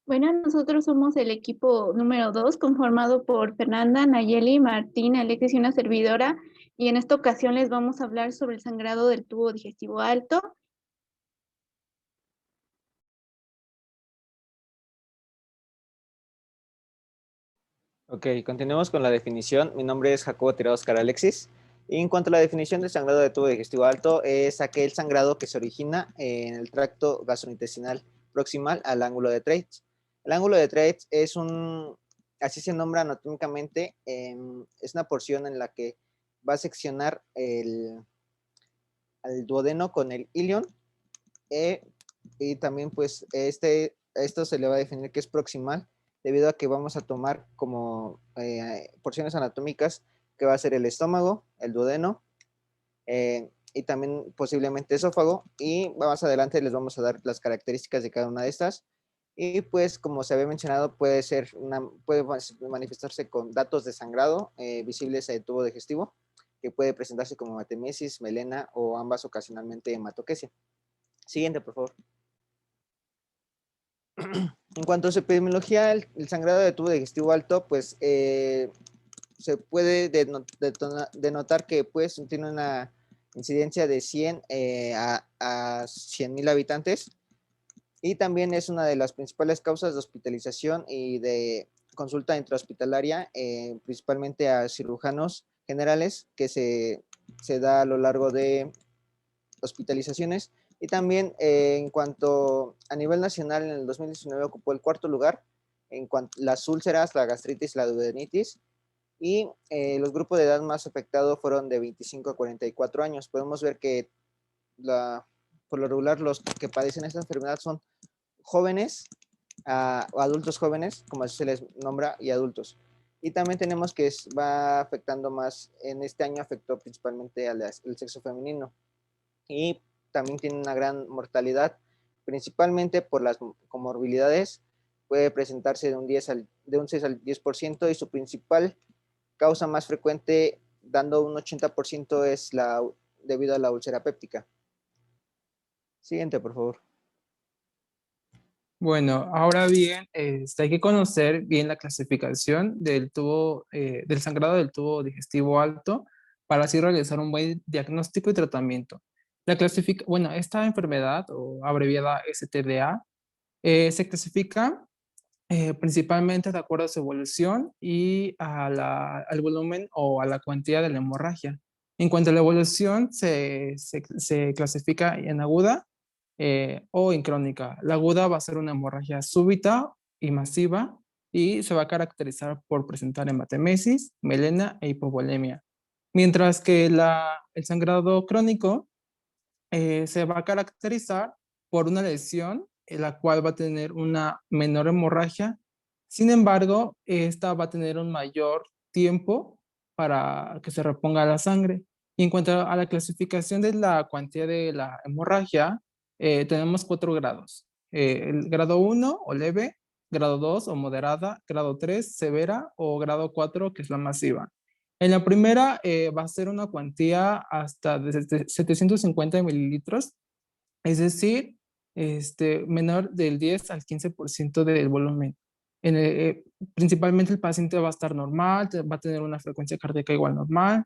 Bueno, nosotros somos el equipo número 2, conformado por Fernanda, Nayeli, Martín, Alexis y una servidora. Y en esta ocasión les vamos a hablar sobre el sangrado del tubo digestivo alto. Ok, continuemos con la definición. Mi nombre es Jacobo Tirado Oscar Alexis. Y en cuanto a la definición de sangrado de tubo digestivo alto, es aquel sangrado que se origina en el tracto gastrointestinal proximal al ángulo de Treitz. El ángulo de Treitz es así se nombra anatómicamente, es una porción en la que va a seccionar al duodeno con el ilion, y también pues esto se le va a definir que es proximal debido a que vamos a tomar como porciones anatómicas que va a ser el estómago, el duodeno, y también posiblemente esófago, y más adelante les vamos a dar las características de cada una de estas. Y pues como se había mencionado, puede manifestarse con datos de sangrado visibles al tubo digestivo, que puede presentarse como hematemesis, melena o ambas, ocasionalmente hematoquesia. Siguiente, por favor. En cuanto a su epidemiología, el sangrado de tubo digestivo alto, pues se puede denotar que pues tiene una incidencia de 100 a 100,000 habitantes, y también es una de las principales causas de hospitalización y de consulta intrahospitalaria, principalmente a cirujanos generales, que se da a lo largo de hospitalizaciones. Y también en cuanto a nivel nacional, en el 2019 ocupó el cuarto lugar en cuanto a las úlceras, la gastritis, la duodenitis, y los grupos de edad más afectados fueron de 25 a 44 años. Podemos ver que por lo regular los que padecen esta enfermedad son jóvenes, o adultos jóvenes, como se les nombra, y adultos. Y también tenemos que va afectando más, en este año afectó principalmente al sexo femenino, y también tiene una gran mortalidad, principalmente por las comorbilidades. Puede presentarse de un 6 al 10%, y su principal causa más frecuente, dando un 80%, es debido a la úlcera péptica. Siguiente, por favor. Bueno, ahora bien, hay que conocer bien la clasificación del sangrado del tubo digestivo alto para así realizar un buen diagnóstico y tratamiento. Bueno, esta enfermedad, o abreviada STDA, se clasifica principalmente de acuerdo a su evolución y al volumen o a la cuantía de la hemorragia. En cuanto a la evolución, se clasifica en aguda o en crónica. La aguda va a ser una hemorragia súbita y masiva, y se va a caracterizar por presentar hematemesis, melena e hipovolemia. Mientras que el sangrado crónico se va a caracterizar por una lesión en la cual va a tener una menor hemorragia. Sin embargo, esta va a tener un mayor tiempo para que se reponga la sangre. Y en cuanto a la clasificación de la cuantía de la hemorragia, tenemos 4 grados. El grado 1 o leve, grado 2 o moderada, grado 3 severa, o grado 4, que es la masiva. En la primera va a ser una cuantía hasta de 750 mililitros, es decir, menor del 10 al 15% del volumen. Principalmente el paciente va a estar normal, va a tener una frecuencia cardíaca igual normal,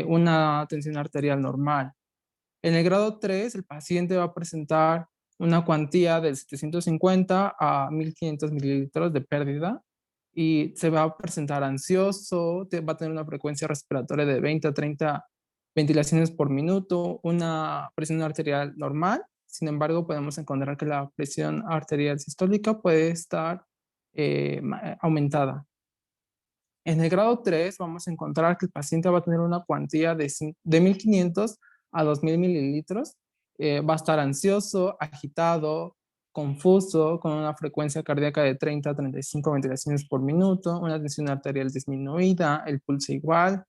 una tensión arterial normal. En el grado 3, el paciente va a presentar una cuantía de 750 a 1500 mililitros de pérdida, y se va a presentar ansioso, va a tener una frecuencia respiratoria de 20 a 30 ventilaciones por minuto, una presión arterial normal. Sin embargo, podemos encontrar que la presión arterial sistólica puede estar aumentada. En el grado 3 vamos a encontrar que el paciente va a tener una cuantía de 1500 a 2000 mililitros. Va a estar ansioso, agitado, confuso, con una frecuencia cardíaca de 30 a 35 ventilaciones por minuto, una tensión arterial disminuida, el pulso igual.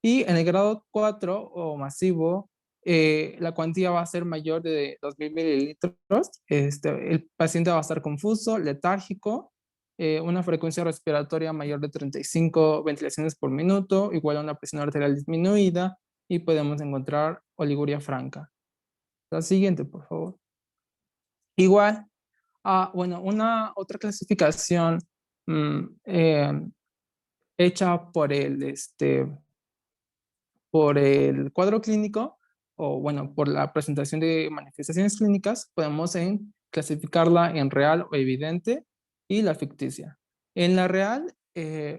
Y en el grado 4 o masivo, la cuantía va a ser mayor de 2000 mililitros. El paciente va a estar confuso, letárgico, una frecuencia respiratoria mayor de 35 ventilaciones por minuto, igual a una presión arterial disminuida, y podemos encontrar oliguria franca. La siguiente, por favor. Igual, Bueno, una otra clasificación mm, eh, hecha por el cuadro clínico, o bueno, por la presentación de manifestaciones clínicas, podemos clasificarla en real o evidente y la ficticia. En la real,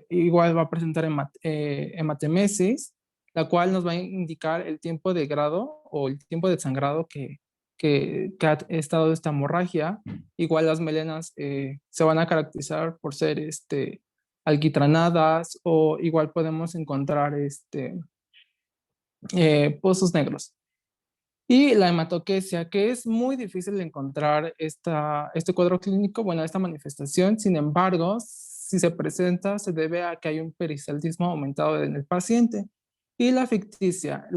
igual va a presentar hematemesis, la cual nos va a indicar el tiempo de grado o el tiempo de sangrado que ha estado esta hemorragia. Igual las melenas se van a caracterizar por ser alquitranadas, o igual podemos encontrar pozos negros. Y la hematoquesia, que es muy difícil de encontrar este cuadro clínico, bueno, esta manifestación. Sin embargo, si se presenta, se debe a que hay un peristaltismo aumentado en el paciente. Y la ficticia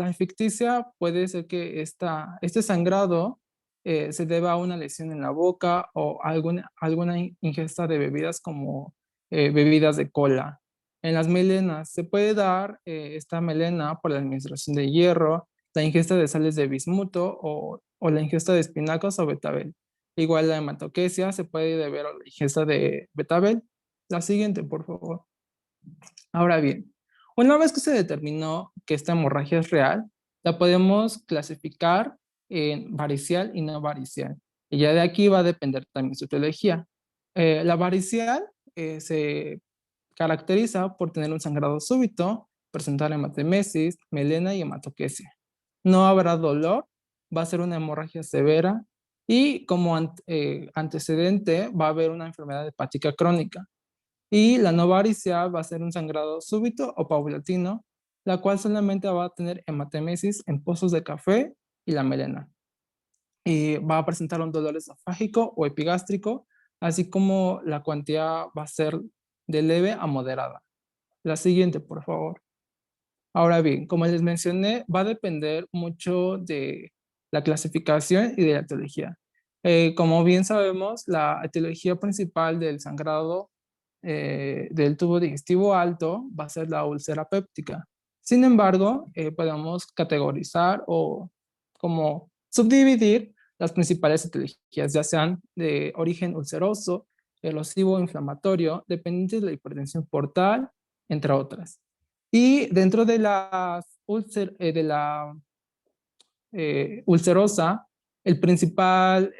puede ser que este sangrado se deba a una lesión en la boca o alguna ingesta de bebidas como bebidas de cola. En las melenas se puede dar esta melena por la administración de hierro, la ingesta de sales de bismuto o la ingesta de espinacas o betabel. Igual la hematoquesia se puede deber a la ingesta de betabel. La siguiente, por favor. Ahora bien, una vez que se determinó que esta hemorragia es real, la podemos clasificar en varicial y no varicial. Y ya de aquí va a depender también su etiología. La varicial se caracteriza por tener un sangrado súbito, presentar hematemesis, melena y hematoquesia. No habrá dolor, va a ser una hemorragia severa y como antecedente va a haber una enfermedad hepática crónica. Y la no varicial va a ser un sangrado súbito o paulatino, la cual solamente va a tener hematemesis en pozos de café y la melena. Y va a presentar un dolor esofágico o epigástrico, así como la cuantía va a ser de leve a moderada. La siguiente, por favor. Ahora bien, como les mencioné, va a depender mucho de la clasificación y de la etiología. Como bien sabemos, la etiología principal del sangrado del tubo digestivo alto va a ser la úlcera péptica. Sin embargo, podemos categorizar o como subdividir las principales etiologías, ya sean de origen ulceroso, erosivo, inflamatorio, dependientes de la hipertensión portal, entre otras. Y dentro de de la ulcerosa, el principal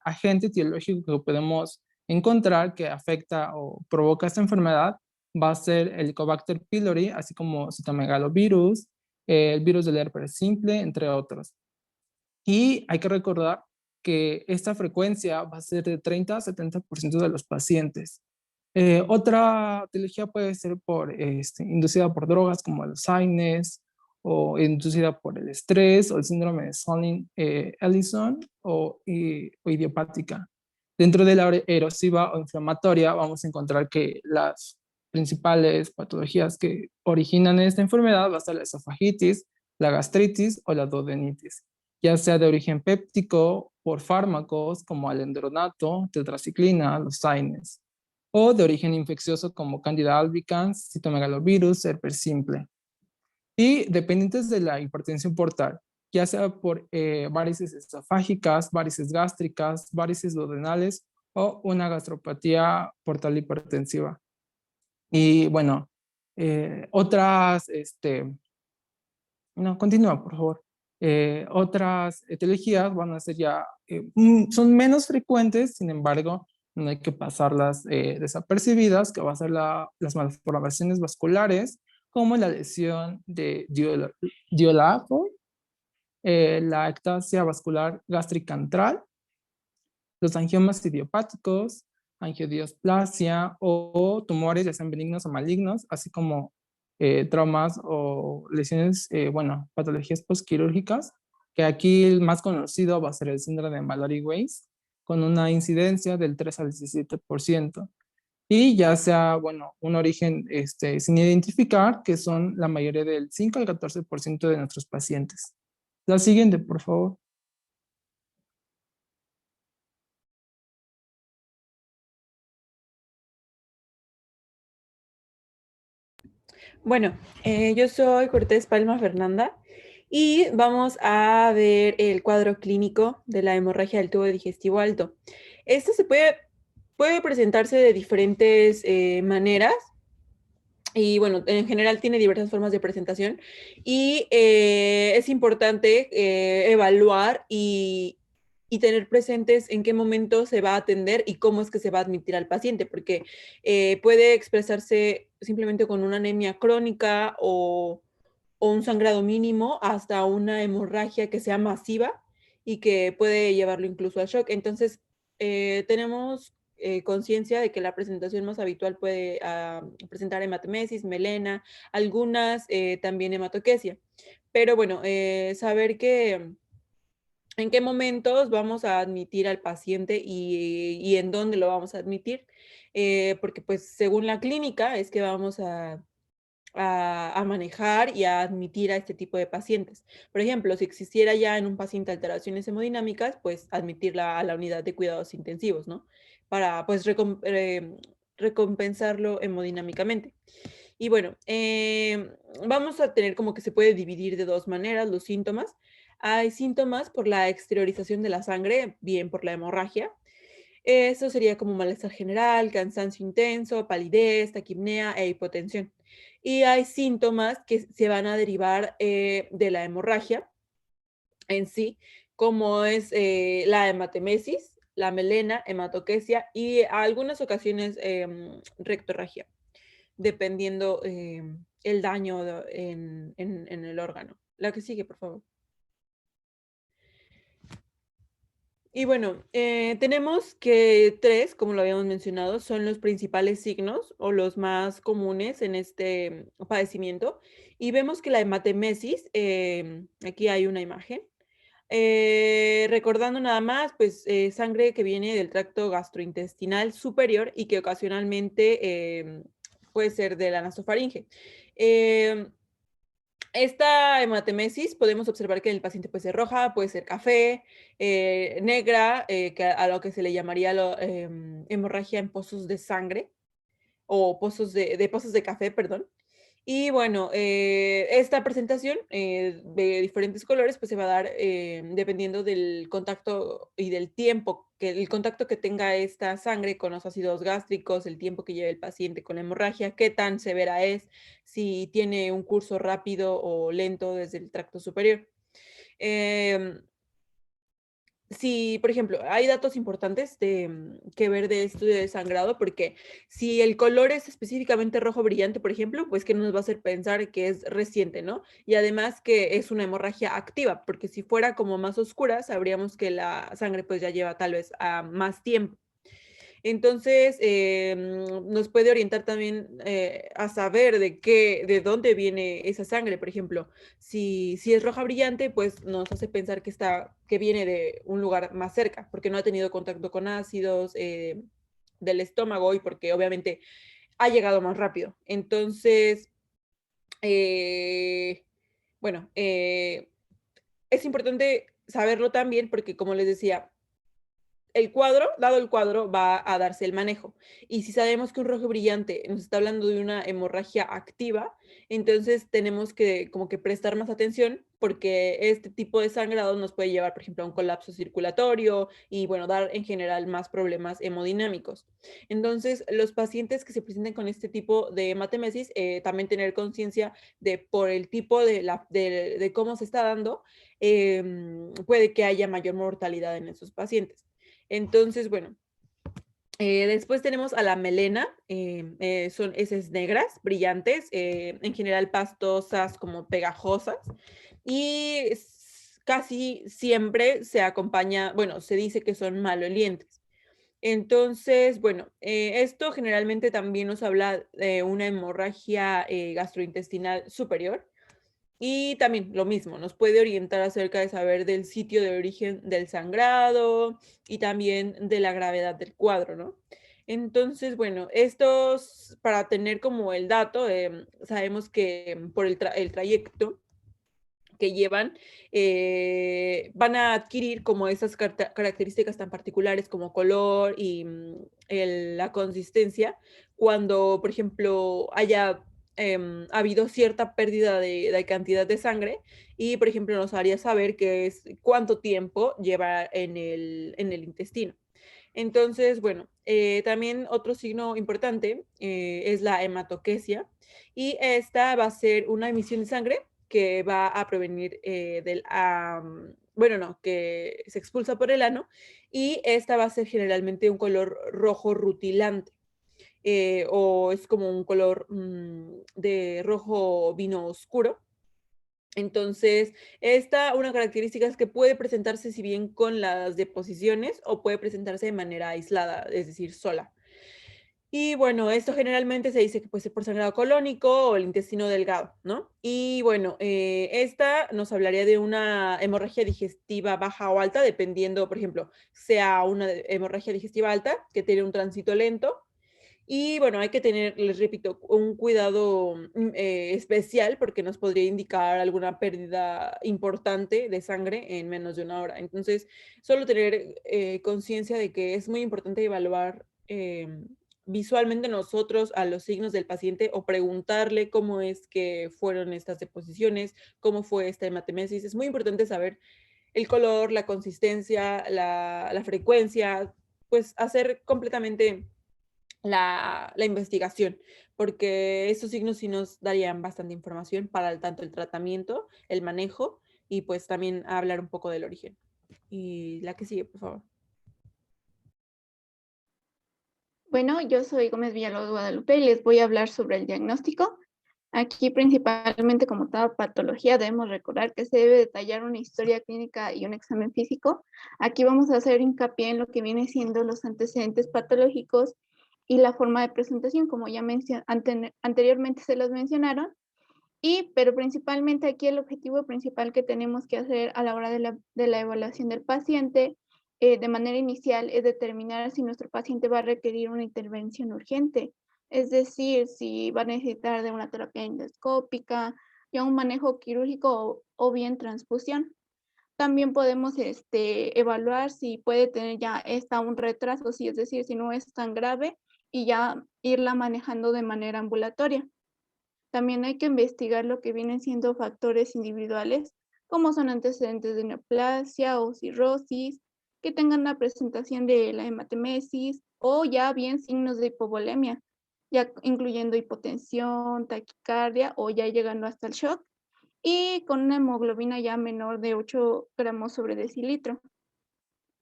agente etiológico que podemos encontrar que afecta o provoca esta enfermedad va a ser el Helicobacter pylori, así como citomegalovirus, el virus del herpes simple, entre otros. Y hay que recordar que esta frecuencia va a ser de 30 a 70% de los pacientes. Otra etiología puede ser inducida por drogas como el Alzheimer, o inducida por el estrés o el síndrome de Ellison o idiopática. Dentro de la erosiva o inflamatoria vamos a encontrar que las principales patologías que originan esta enfermedad va a ser la esofagitis, la gastritis o la duodenitis, ya sea de origen péptico por fármacos como alendronato, tetraciclina, los AINES, o de origen infeccioso como Candida albicans, citomegalovirus, herpes simple. Y dependientes de la hipertensión portal, ya sea por varices esofágicas, varices gástricas, varices duodenales o una gastropatía portal hipertensiva. Y bueno, otras, no, continúa, por favor. Otras etiologías van a ser ya, son menos frecuentes, sin embargo, no hay que pasarlas desapercibidas, que va a ser las malformaciones vasculares, como la lesión de Diolafo, la ectasia vascular gastricantral, los angiomas idiopáticos, angiodisplasia o tumores, ya sean benignos o malignos, así como traumas o lesiones, bueno, patologías postquirúrgicas, que aquí el más conocido va a ser el síndrome de Mallory-Weiss, con una incidencia del 3 al 17%. Y ya sea, bueno, un origen sin identificar, que son la mayoría del 5 al 14% de nuestros pacientes. La siguiente, por favor. Bueno, yo soy Cortés Palma Fernanda y vamos a ver el cuadro clínico de la hemorragia del tubo digestivo alto. Esto se puede puede presentarse de diferentes maneras. Y bueno, en general tiene diversas formas de presentación y es importante evaluar y tener presentes en qué momento se va a atender y cómo es que se va a admitir al paciente, porque puede expresarse simplemente con una anemia crónica o un sangrado mínimo hasta una hemorragia que sea masiva y que puede llevarlo incluso al shock. Entonces, tenemos conciencia de que la presentación más habitual puede presentar hematemesis, melena, algunas también hematoquesia. Pero bueno, saber que en qué momentos vamos a admitir al paciente y en dónde lo vamos a admitir, porque pues según la clínica es que vamos a manejar y a admitir a este tipo de pacientes. Por ejemplo, si existiera ya en un paciente alteraciones hemodinámicas, pues admitirla a la unidad de cuidados intensivos, ¿no? Para pues recompensarlo hemodinámicamente. Y bueno, vamos a tener como que se puede dividir de dos maneras los síntomas. Hay síntomas por la exteriorización de la sangre, bien por la hemorragia. Eso sería como malestar general, cansancio intenso, palidez, taquipnea e hipotensión. Y hay síntomas que se van a derivar de la hemorragia en sí, como es la hematemesis, la melena, hematoquesia y a algunas ocasiones rectorragia, dependiendo el daño en el órgano. La que sigue, por favor. Y bueno, tenemos que tres, como lo habíamos mencionado, son los principales signos o los más comunes en este padecimiento. Y vemos que la hematemesis, aquí hay una imagen, recordando nada más, pues sangre que viene del tracto gastrointestinal superior y que ocasionalmente puede ser de la nasofaringe. Esta hematemesis podemos observar que en el paciente puede ser roja, puede ser café, negra, que a lo que se le llamaría hemorragia en pozos de sangre o pozos de pozos de café, perdón. Y bueno, esta presentación de diferentes colores pues se va a dar dependiendo del contacto y del tiempo, que el contacto que tenga esta sangre con los ácidos gástricos, el tiempo que lleve el paciente con la hemorragia, qué tan severa es, si tiene un curso rápido o lento desde el tracto superior. Em, Sí, por ejemplo, hay datos importantes que ver de estudio de sangrado, porque si el color es específicamente rojo brillante, por ejemplo, pues que nos va a hacer pensar que es reciente, ¿no? Y además que es una hemorragia activa, porque si fuera como más oscura, sabríamos que la sangre pues ya lleva tal vez más tiempo. Entonces, nos puede orientar también a saber de dónde viene esa sangre. Por ejemplo, si es roja brillante, pues nos hace pensar que viene de un lugar más cerca, porque no ha tenido contacto con ácidos del estómago y porque obviamente ha llegado más rápido. Entonces, eh, bueno, es importante saberlo también porque, como les decía, dado el cuadro, va a darse el manejo. Y si sabemos que un rojo brillante nos está hablando de una hemorragia activa, entonces tenemos que como que prestar más atención porque este tipo de sangrado nos puede llevar, por ejemplo, a un colapso circulatorio y, bueno, dar en general más problemas hemodinámicos. Entonces, los pacientes que se presenten con este tipo de hematemesis, también tener conciencia de por el tipo de cómo se está dando, puede que haya mayor mortalidad en esos pacientes. Entonces, bueno, después tenemos a la melena, son heces negras, brillantes, en general pastosas, como pegajosas, y casi siempre se acompaña, bueno, se dice que son malolientes. Entonces, bueno, esto generalmente también nos habla de una hemorragia gastrointestinal superior. Y también lo mismo, nos puede orientar acerca de saber del sitio de origen del sangrado y también de la gravedad del cuadro, ¿no? Entonces, bueno, estos, para tener como el dato, sabemos que por el trayecto que llevan, van a adquirir como esas características tan particulares como color y la consistencia, cuando, por ejemplo, haya habido cierta pérdida de cantidad de sangre y, por ejemplo, nos haría saber cuánto tiempo lleva en el intestino. Entonces, bueno, también otro signo importante es la hematoquesia, y esta va a ser una emisión de sangre que va a provenir bueno, no, que se expulsa por el ano, y esta va a ser generalmente un color rojo rutilante. O es como un color de rojo vino oscuro. Entonces, una característica es que puede presentarse si bien con las deposiciones o puede presentarse de manera aislada, es decir, sola. Y bueno, esto generalmente se dice que puede ser por sangrado colónico o el intestino delgado, ¿no? Y bueno, esta nos hablaría de una hemorragia digestiva baja o alta, dependiendo, por ejemplo, sea una hemorragia digestiva alta, que tiene un tránsito lento, y bueno, hay que tener, les repito, un cuidado especial porque nos podría indicar alguna pérdida importante de sangre en menos de una hora. Entonces, solo tener conciencia de que es muy importante evaluar visualmente nosotros a los signos del paciente o preguntarle cómo es que fueron estas deposiciones, cómo fue esta hematemesis. Es muy importante saber el color, la consistencia, la frecuencia, pues hacer completamente la investigación, porque esos signos sí nos darían bastante información para tanto el tratamiento, el manejo y pues también hablar un poco del origen. Y la que sigue, por favor. Bueno, yo soy Gómez Villalobos Guadalupe y les voy a hablar sobre el diagnóstico. Aquí principalmente como toda patología debemos recordar que se debe detallar una historia clínica y un examen físico. Aquí vamos a hacer hincapié en lo que viene siendo los antecedentes patológicos y la forma de presentación, como ya anteriormente se los mencionaron. Pero principalmente aquí el objetivo principal que tenemos que hacer a la hora de la evaluación del paciente de manera inicial es determinar si nuestro paciente va a requerir una intervención urgente, es decir, si va a necesitar de una terapia endoscópica, ya un manejo quirúrgico o bien transfusión. También podemos evaluar si puede tener ya un retraso, es decir, si no es tan grave y ya irla manejando de manera ambulatoria. También hay que investigar lo que vienen siendo factores individuales, como son antecedentes de neoplasia o cirrosis, que tengan la presentación de la hematemesis o ya bien signos de hipovolemia, ya incluyendo hipotensión, taquicardia o ya llegando hasta el shock, y con una hemoglobina ya menor de 8 gramos sobre decilitro.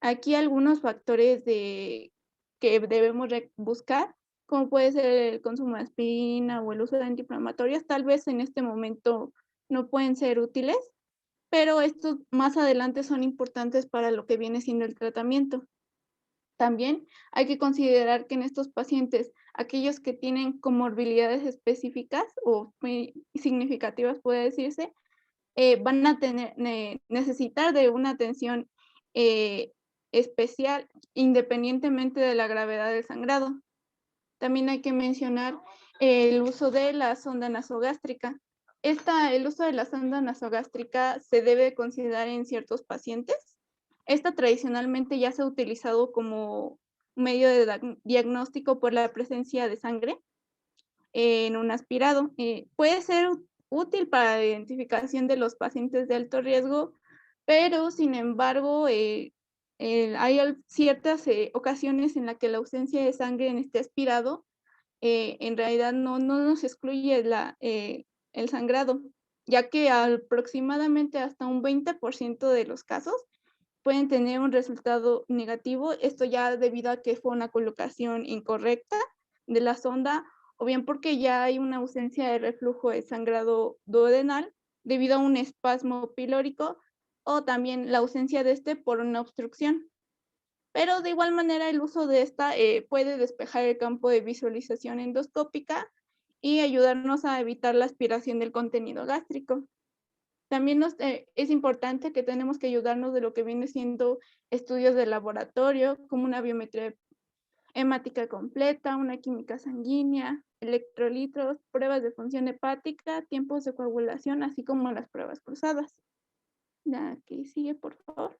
Aquí algunos factores que debemos buscar, como puede ser el consumo de aspirina o el uso de antiinflamatorios, tal vez en este momento no pueden ser útiles, pero estos más adelante son importantes para lo que viene siendo el tratamiento. También hay que considerar que en estos pacientes, aquellos que tienen comorbilidades específicas o muy significativas, puede decirse, van a necesitar de una atención eh, especial independientemente de la gravedad del sangrado. También hay que mencionar el uso de la sonda nasogástrica. El uso de la sonda nasogástrica se debe considerar en ciertos pacientes. Esta tradicionalmente ya se ha utilizado como medio de diagnóstico por la presencia de sangre en un aspirado. Puede ser útil para la identificación de los pacientes de alto riesgo, pero sin embargo, hay ciertas ocasiones en las que la ausencia de sangre en este aspirado en realidad no nos excluye el sangrado, ya que aproximadamente hasta un 20% de los casos pueden tener un resultado negativo, esto ya debido a que fue una colocación incorrecta de la sonda o bien porque ya hay una ausencia de reflujo de sangrado duodenal debido a un espasmo pilórico o también la ausencia de este por una obstrucción. Pero de igual manera el uso de esta puede despejar el campo de visualización endoscópica y ayudarnos a evitar la aspiración del contenido gástrico. También es importante que tenemos que ayudarnos de lo que viene siendo estudios de laboratorio, como una biometría hemática completa, una química sanguínea, electrolitos, pruebas de función hepática, tiempos de coagulación, así como las pruebas cruzadas. La que sigue, por favor.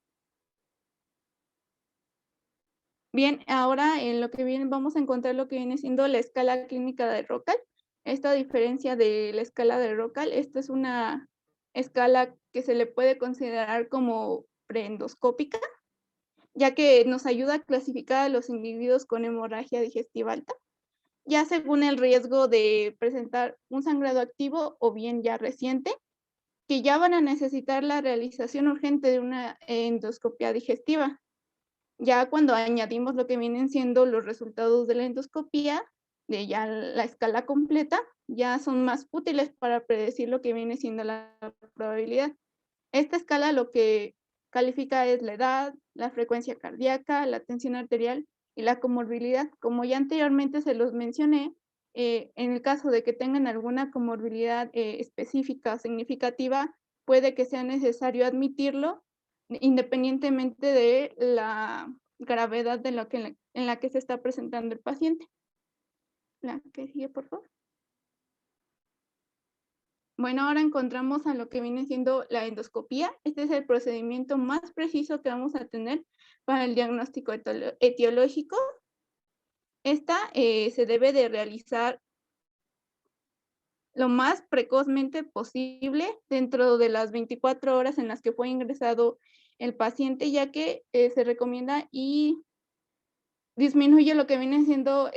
Bien, ahora en lo que viene vamos a encontrar lo que viene siendo la escala clínica de Rockall. Esta diferencia de la escala de Rockall, esta es una escala que se le puede considerar como preendoscópica. ya que nos ayuda a clasificar a los individuos con hemorragia digestiva alta, ya según el riesgo de presentar un sangrado activo o bien ya reciente, que ya van a necesitar la realización urgente de una endoscopia digestiva. Ya cuando añadimos lo que vienen siendo los resultados de la endoscopía, de ya la escala completa, ya son más útiles para predecir lo que viene siendo la probabilidad. Esta escala lo que califica es la edad, la frecuencia cardíaca, la tensión arterial y la comorbilidad. Como ya anteriormente se los mencioné, en el caso de que tengan alguna comorbilidad específica o significativa, puede que sea necesario admitirlo independientemente de la gravedad de lo que en la que se está presentando el paciente. La que sigue, por favor. Bueno, ahora encontramos a lo que viene siendo la endoscopía. Este es el procedimiento más preciso que vamos a tener para el diagnóstico etiológico. Esta se debe de realizar lo más precozmente posible dentro de las 24 horas en las que fue ingresado el paciente, ya que se recomienda y disminuye lo que viene siendo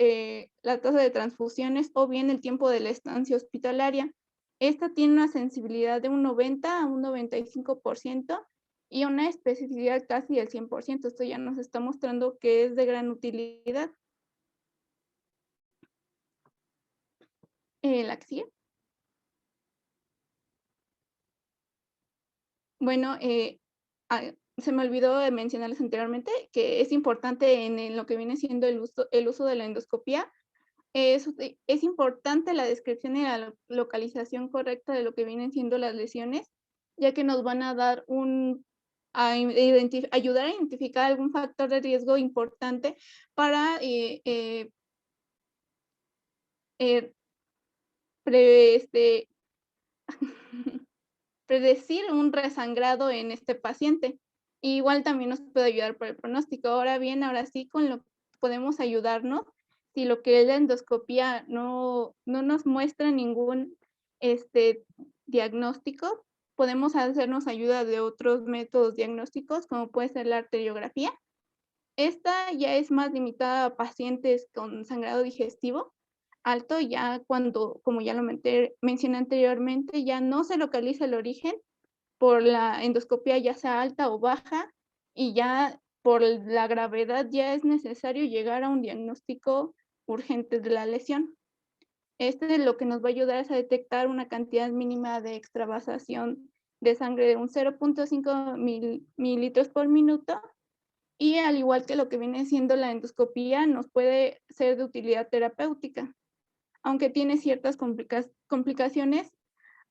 la tasa de transfusiones o bien el tiempo de la estancia hospitalaria. Esta tiene una sensibilidad de un 90 a un 95% y una especificidad casi del 100%. Esto ya nos está mostrando que es de gran utilidad. La que sigue. Bueno, se me olvidó de mencionarles anteriormente que es importante en lo que viene siendo el uso de la endoscopía. Es importante la descripción y la localización correcta de lo que vienen siendo las lesiones, ya que nos van a dar ayudar a identificar algún factor de riesgo importante para predecir un resangrado en este paciente. Igual también nos puede ayudar para el pronóstico. Ahora bien, ahora sí, con lo que podemos ayudarnos, si lo que es la endoscopía no nos muestra ningún diagnóstico, podemos hacernos ayuda de otros métodos diagnósticos, como puede ser la arteriografía. Esta ya es más limitada a pacientes con sangrado digestivo alto, ya cuando, como ya lo mencioné anteriormente, ya no se localiza el origen por la endoscopia, ya sea alta o baja, y ya por la gravedad ya es necesario llegar a un diagnóstico urgente de la lesión. Este es lo que nos va a ayudar es a detectar una cantidad mínima de extravasación de sangre de un 0.5 mililitros por minuto, y al igual que lo que viene siendo la endoscopía, nos puede ser de utilidad terapéutica, aunque tiene ciertas complicaciones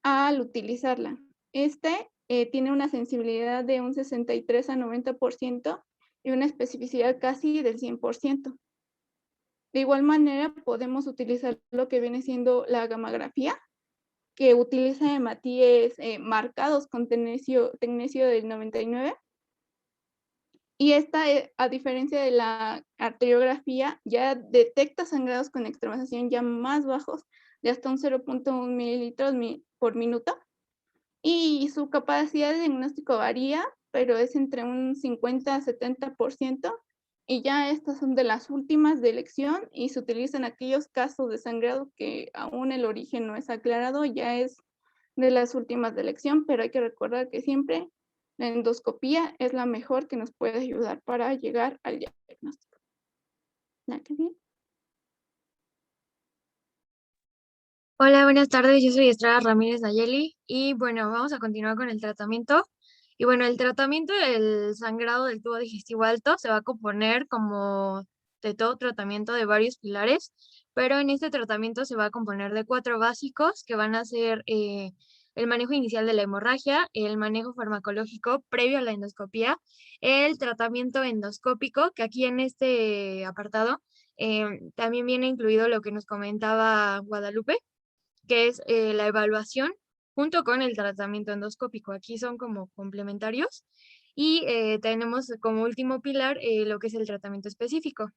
al utilizarla. Tiene una sensibilidad de un 63 a 90% y una especificidad casi del 100%. De igual manera, podemos utilizar lo que viene siendo la gammagrafía, que utiliza hematíes marcados con tecnecio del 99. Y esta, a diferencia de la arteriografía, ya detecta sangrados con extravasación ya más bajos, de hasta un 0.1 mililitros por minuto. Y su capacidad de diagnóstico varía, pero es entre un 50 a 70%. Y ya estas son de las últimas de elección y se utilizan aquellos casos de sangrado que aún el origen no es aclarado, ya es de las últimas de elección, pero hay que recordar que siempre la endoscopía es la mejor que nos puede ayudar para llegar al diagnóstico. ¿La que sigue? Hola, buenas tardes. Yo soy Estrada Ramírez Nayeli y bueno, vamos a continuar con el tratamiento. Y bueno, el tratamiento del sangrado del tubo digestivo alto se va a componer como de todo tratamiento de varios pilares, pero en este tratamiento se va a componer de 4 básicos que van a ser el manejo inicial de la hemorragia, el manejo farmacológico previo a la endoscopía, el tratamiento endoscópico, que aquí en este apartado también viene incluido lo que nos comentaba Guadalupe, que es la evaluación junto con el tratamiento endoscópico. Aquí son como complementarios. Y tenemos como último pilar lo que es el tratamiento específico.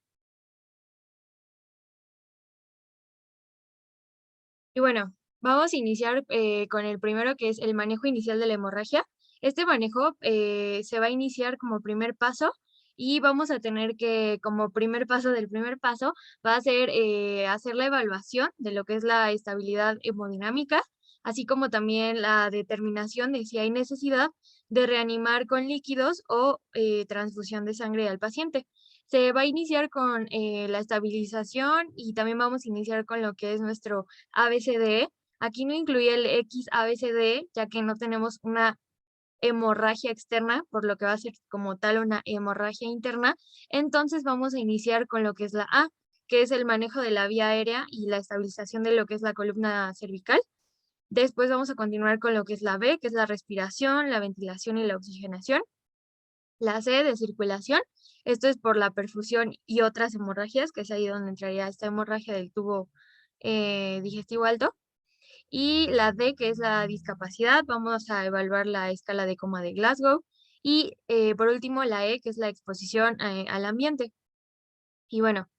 Y bueno, vamos a iniciar con el primero, que es el manejo inicial de la hemorragia. Este manejo se va a iniciar como primer paso y vamos a tener que, como primer paso del primer paso, va a ser hacer la evaluación de lo que es la estabilidad hemodinámica, así como también la determinación de si hay necesidad de reanimar con líquidos o transfusión de sangre al paciente. Se va a iniciar con la estabilización y también vamos a iniciar con lo que es nuestro ABCDE. Aquí no incluye el XABCDE, ya que no tenemos una hemorragia externa, por lo que va a ser como tal una hemorragia interna. Entonces vamos a iniciar con lo que es la A, que es el manejo de la vía aérea y la estabilización de lo que es la columna cervical. Después vamos a continuar con lo que es la B, que es la respiración, la ventilación y la oxigenación. La C de circulación, esto es por la perfusión y otras hemorragias, que es ahí donde entraría esta hemorragia del tubo digestivo alto. Y la D, que es la discapacidad, vamos a evaluar la escala de coma de Glasgow. Y por último, la E, que es la exposición al ambiente. Y bueno,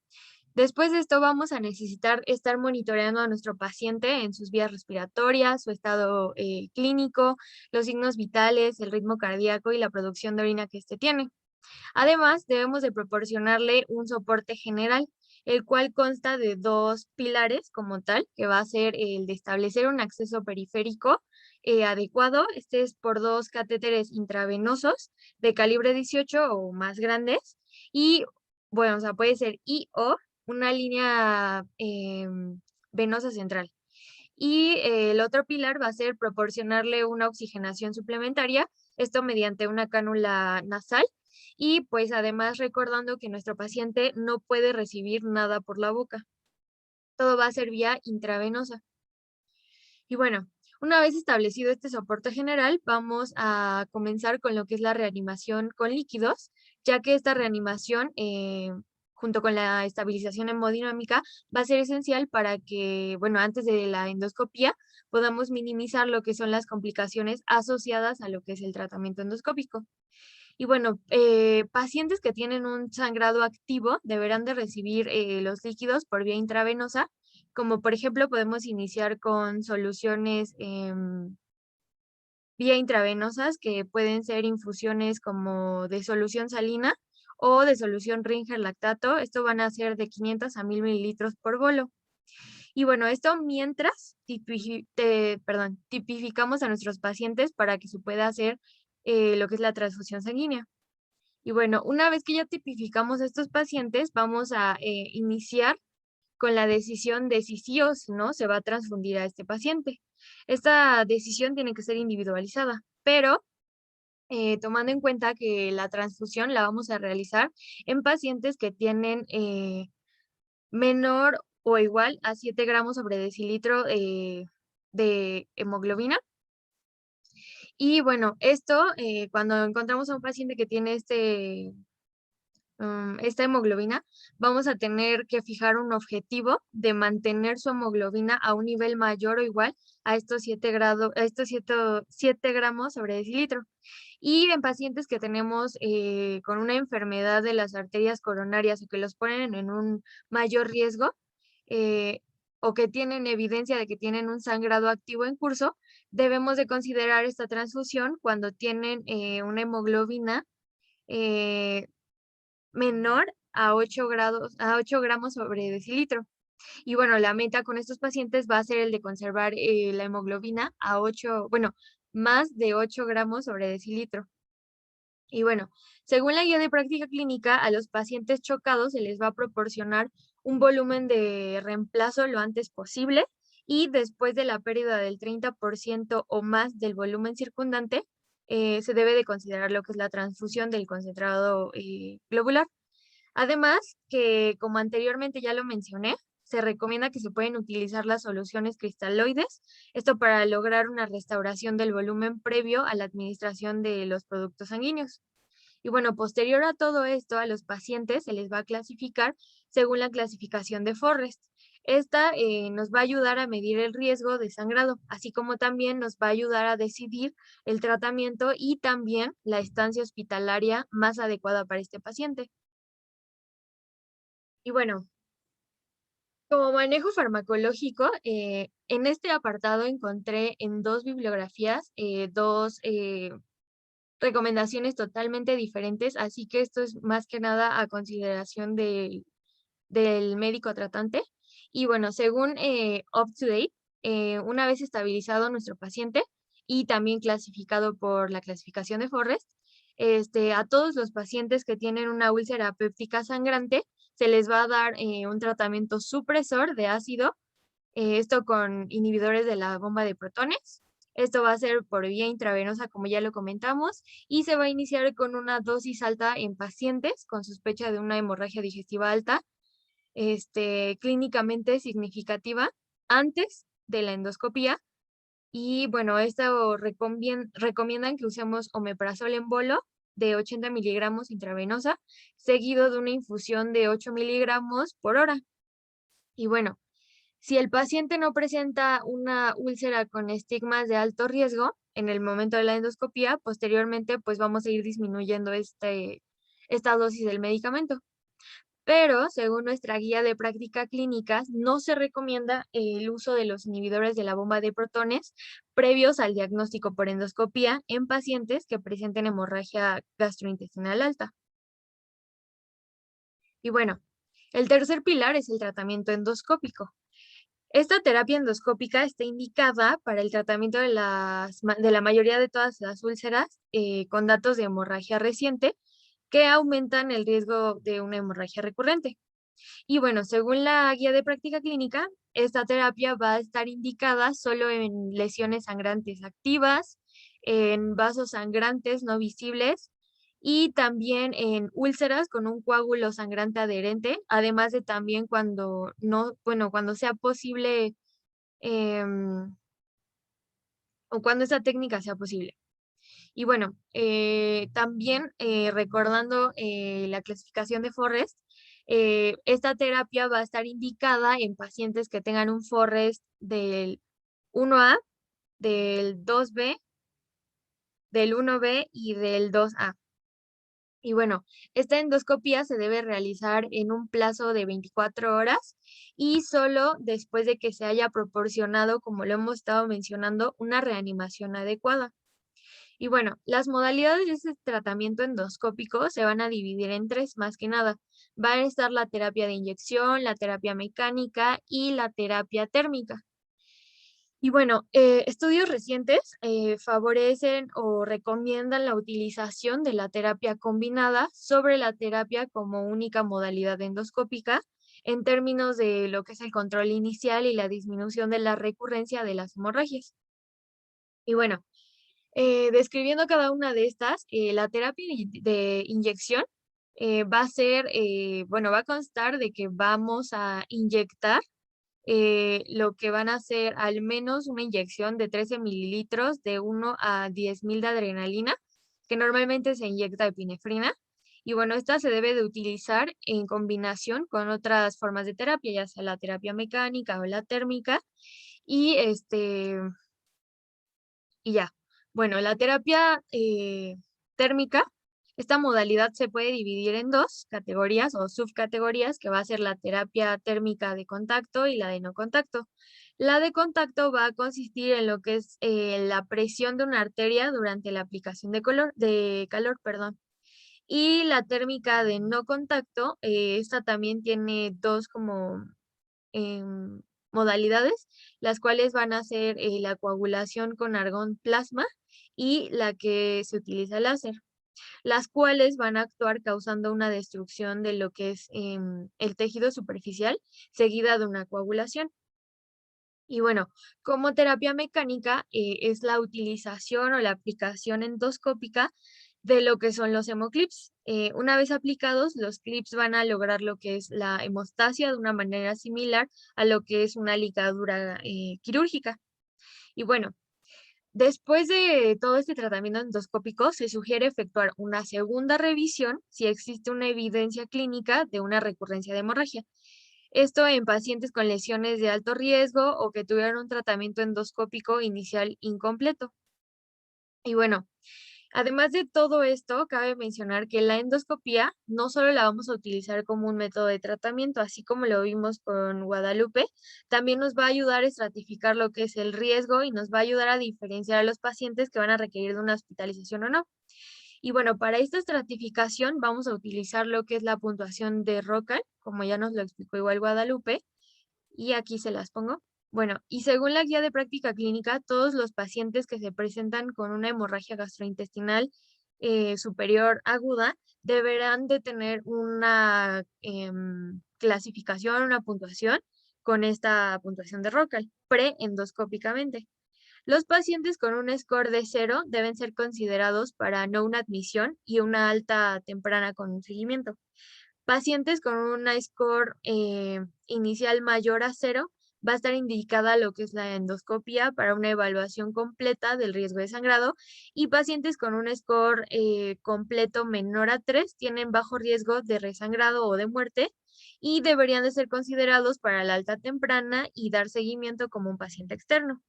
después de esto vamos a necesitar estar monitoreando a nuestro paciente en sus vías respiratorias, su estado clínico, los signos vitales, el ritmo cardíaco y la producción de orina que éste tiene. Además, debemos de proporcionarle un soporte general, el cual consta de 2 pilares como tal, que va a ser el de establecer un acceso periférico adecuado. Este es por 2 catéteres intravenosos de calibre 18 o más grandes. Y bueno, o sea, puede ser I o una línea venosa central. Y el otro pilar va a ser proporcionarle una oxigenación suplementaria, esto mediante una cánula nasal. Y pues además recordando que nuestro paciente no puede recibir nada por la boca. Todo va a ser vía intravenosa. Y bueno, una vez establecido este soporte general, vamos a comenzar con lo que es la reanimación con líquidos, ya que esta reanimación, junto con la estabilización hemodinámica, va a ser esencial para que, bueno, antes de la endoscopía, podamos minimizar lo que son las complicaciones asociadas a lo que es el tratamiento endoscópico. Y bueno, pacientes que tienen un sangrado activo deberán de recibir los líquidos por vía intravenosa, como por ejemplo podemos iniciar con soluciones vía intravenosas, que pueden ser infusiones como de solución salina o de solución Ringer lactato. Esto van a ser de 500 a 1000 mililitros por bolo. Y bueno, esto mientras tipificamos a nuestros pacientes para que se pueda hacer lo que es la transfusión sanguínea. Y bueno, una vez que ya tipificamos a estos pacientes, vamos a iniciar con la decisión de si sí o si no se va a transfundir a este paciente. Esta decisión tiene que ser individualizada, pero tomando en cuenta que la transfusión la vamos a realizar en pacientes que tienen menor o igual a 7 gramos sobre decilitro de hemoglobina. Y bueno, esto cuando encontramos a un paciente que tiene esta hemoglobina, vamos a tener que fijar un objetivo de mantener su hemoglobina a un nivel mayor o igual a estos 7 gramos sobre decilitro. Y en pacientes que tenemos con una enfermedad de las arterias coronarias o que los ponen en un mayor riesgo, eh, o que tienen evidencia de que tienen un sangrado activo en curso, debemos de considerar esta transfusión cuando tienen una hemoglobina menor a 8 gramos sobre decilitro. Y bueno, la meta con estos pacientes va a ser el de conservar la hemoglobina a 8, bueno, más de 8 gramos sobre decilitro. Y bueno, según la guía de práctica clínica, a los pacientes chocados se les va a proporcionar un volumen de reemplazo lo antes posible y después de la pérdida del 30% o más del volumen circundante, se debe de considerar lo que es la transfusión del concentrado globular. Además, que como anteriormente ya lo mencioné, se recomienda que se pueden utilizar las soluciones cristaloides, esto para lograr una restauración del volumen previo a la administración de los productos sanguíneos. Y bueno, posterior a todo esto, a los pacientes se les va a clasificar según la clasificación de Forrest. Esta nos va a ayudar a medir el riesgo de sangrado, así como también nos va a ayudar a decidir el tratamiento y también la estancia hospitalaria más adecuada para este paciente. Y bueno, como manejo farmacológico, en este apartado encontré en 2 bibliografías, 2 recomendaciones totalmente diferentes, así que esto es más que nada a consideración del médico tratante. Y bueno, según UpToDate, una vez estabilizado nuestro paciente y también clasificado por la clasificación de Forrest, a todos los pacientes que tienen una úlcera péptica sangrante se les va a dar un tratamiento supresor de ácido, esto con inhibidores de la bomba de protones. Esto va a ser por vía intravenosa, como ya lo comentamos, y se va a iniciar con una dosis alta en pacientes con sospecha de una hemorragia digestiva alta, clínicamente significativa antes de la endoscopía. Y bueno, esto recomiendan que usemos omeprazol en bolo de 80 miligramos intravenosa, seguido de una infusión de 8 miligramos por hora. Y bueno, si el paciente no presenta una úlcera con estigmas de alto riesgo en el momento de la endoscopía, posteriormente pues vamos a ir disminuyendo esta dosis del medicamento. Pero, según nuestra guía de práctica clínica, no se recomienda el uso de los inhibidores de la bomba de protones previos al diagnóstico por endoscopía en pacientes que presenten hemorragia gastrointestinal alta. Y bueno, el tercer pilar es el tratamiento endoscópico. Esta terapia endoscópica está indicada para el tratamiento de la mayoría de todas las úlceras con datos de hemorragia reciente que aumentan el riesgo de una hemorragia recurrente. Y bueno, según la guía de práctica clínica, esta terapia va a estar indicada solo en lesiones sangrantes activas, en vasos sangrantes no visibles y también en úlceras con un coágulo sangrante adherente, además de también cuando cuando sea posible o cuando esta técnica sea posible. Y bueno, también recordando la clasificación de Forrest, esta terapia va a estar indicada en pacientes que tengan un Forrest del 1A, del 2B, del 1B y del 2A. Y bueno, esta endoscopía se debe realizar en un plazo de 24 horas y solo después de que se haya proporcionado, como lo hemos estado mencionando, una reanimación adecuada. Y bueno, las modalidades de este tratamiento endoscópico se van a dividir en tres, más que nada. Va a estar la terapia de inyección, la terapia mecánica y la terapia térmica. Y bueno, estudios recientes favorecen o recomiendan la utilización de la terapia combinada sobre la terapia como única modalidad endoscópica en términos de lo que es el control inicial y la disminución de la recurrencia de las hemorragias. Y bueno, describiendo cada una de estas, la terapia de inyección va a ser, va a constar de que vamos a inyectar lo que van a ser al menos una inyección de 13 mililitros de 1 a 10,000 de adrenalina, que normalmente se inyecta epinefrina. Y bueno, esta se debe de utilizar en combinación con otras formas de terapia, ya sea la terapia mecánica o la térmica. Y y ya. Bueno, la terapia térmica, esta modalidad se puede dividir en dos categorías o subcategorías, que va a ser la terapia térmica de contacto y la de no contacto. La de contacto va a consistir en lo que es la presión de una arteria durante la aplicación de calor, perdón. Y la térmica de no contacto, esta también tiene dos como modalidades, las cuales van a ser la coagulación con argón plasma y la que se utiliza láser, las cuales van a actuar causando una destrucción de lo que es el tejido superficial, seguida de una coagulación. Y bueno, como terapia mecánica es la utilización o la aplicación endoscópica de lo que son los hemoclips. Una vez aplicados, los clips van a lograr lo que es la hemostasia de una manera similar a lo que es una ligadura quirúrgica. Y bueno, después de todo este tratamiento endoscópico, se sugiere efectuar una segunda revisión si existe una evidencia clínica de una recurrencia de hemorragia. Esto en pacientes con lesiones de alto riesgo o que tuvieron un tratamiento endoscópico inicial incompleto. Y bueno, además de todo esto, cabe mencionar que la endoscopía no solo la vamos a utilizar como un método de tratamiento, así como lo vimos con Guadalupe, también nos va a ayudar a estratificar lo que es el riesgo y nos va a ayudar a diferenciar a los pacientes que van a requerir de una hospitalización o no. Y bueno, para esta estratificación vamos a utilizar lo que es la puntuación de ROCAL, como ya nos lo explicó igual Guadalupe, y aquí se las pongo. Bueno, y según la guía de práctica clínica, todos los pacientes que se presentan con una hemorragia gastrointestinal superior aguda deberán de tener una clasificación, una puntuación con esta puntuación de ROCAL, preendoscópicamente. Los pacientes con un score de 0 deben ser considerados para no una admisión y una alta temprana con un seguimiento. Pacientes con una score inicial mayor a 0 va a estar indicada lo que es la endoscopia para una evaluación completa del riesgo de sangrado, y pacientes con un score completo menor a 3 tienen bajo riesgo de resangrado o de muerte y deberían de ser considerados para la alta temprana y dar seguimiento como un paciente externo.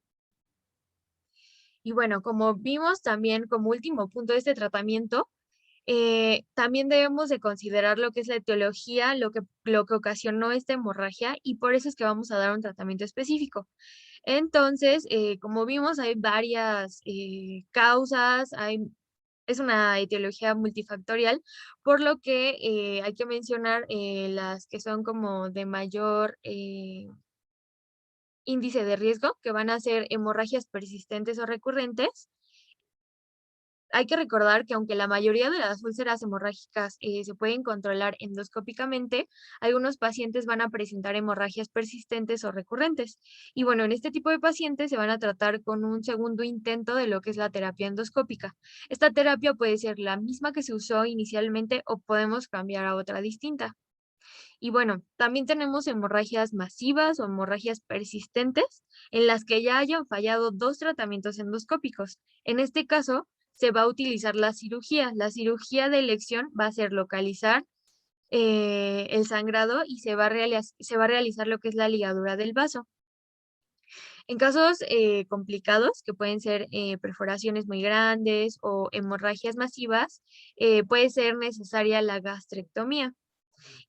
Y bueno, como vimos también como último punto de este tratamiento, también debemos de considerar lo que es la etiología, lo que ocasionó esta hemorragia, y por eso es que vamos a dar un tratamiento específico. Entonces, como vimos, hay varias causas, es una etiología multifactorial, por lo que hay que mencionar las que son como de mayor índice de riesgo, que van a ser hemorragias persistentes o recurrentes. Hay que recordar que aunque la mayoría de las úlceras hemorrágicas se pueden controlar endoscópicamente, algunos pacientes van a presentar hemorragias persistentes o recurrentes. Y bueno, en este tipo de pacientes se van a tratar con un segundo intento de lo que es la terapia endoscópica. Esta terapia puede ser la misma que se usó inicialmente o podemos cambiar a otra distinta. Y bueno, también tenemos hemorragias masivas o hemorragias persistentes en las que ya hayan fallado 2 tratamientos endoscópicos. En este caso, se va a utilizar la cirugía. La cirugía de elección va a ser localizar el sangrado y se va a realizar lo que es la ligadura del vaso. En casos complicados, que pueden ser perforaciones muy grandes o hemorragias masivas, puede ser necesaria la gastrectomía.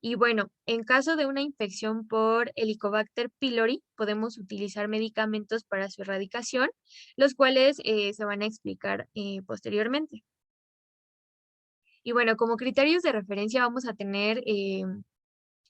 Y bueno, en caso de una infección por Helicobacter pylori, podemos utilizar medicamentos para su erradicación, los cuales se van a explicar posteriormente. Y bueno, como criterios de referencia vamos a tener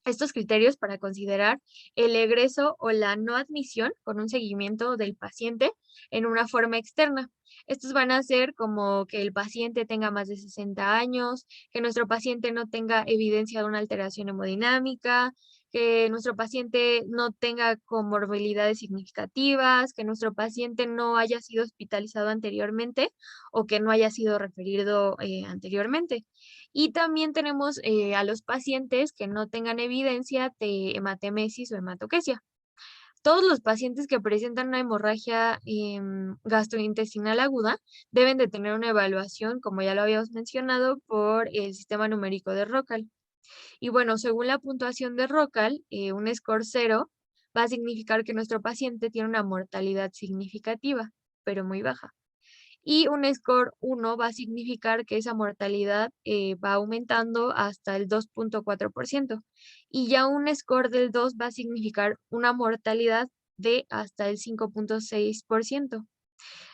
estos criterios para considerar el egreso o la no admisión con un seguimiento del paciente en una forma externa. Estos van a ser como que el paciente tenga más de 60 años, que nuestro paciente no tenga evidencia de una alteración hemodinámica, que nuestro paciente no tenga comorbilidades significativas, que nuestro paciente no haya sido hospitalizado anteriormente o que no haya sido referido anteriormente. Y también tenemos a los pacientes que no tengan evidencia de hematemesis o hematoquesia. Todos los pacientes que presentan una hemorragia gastrointestinal aguda deben de tener una evaluación, como ya lo habíamos mencionado, por el sistema numérico de ROCAL. Y bueno, según la puntuación de ROCAL, un score 0 va a significar que nuestro paciente tiene una mortalidad significativa, pero muy baja. Y un score 1 va a significar que esa mortalidad va aumentando hasta el 2.4%. Y ya un score del 2 va a significar una mortalidad de hasta el 5.6%.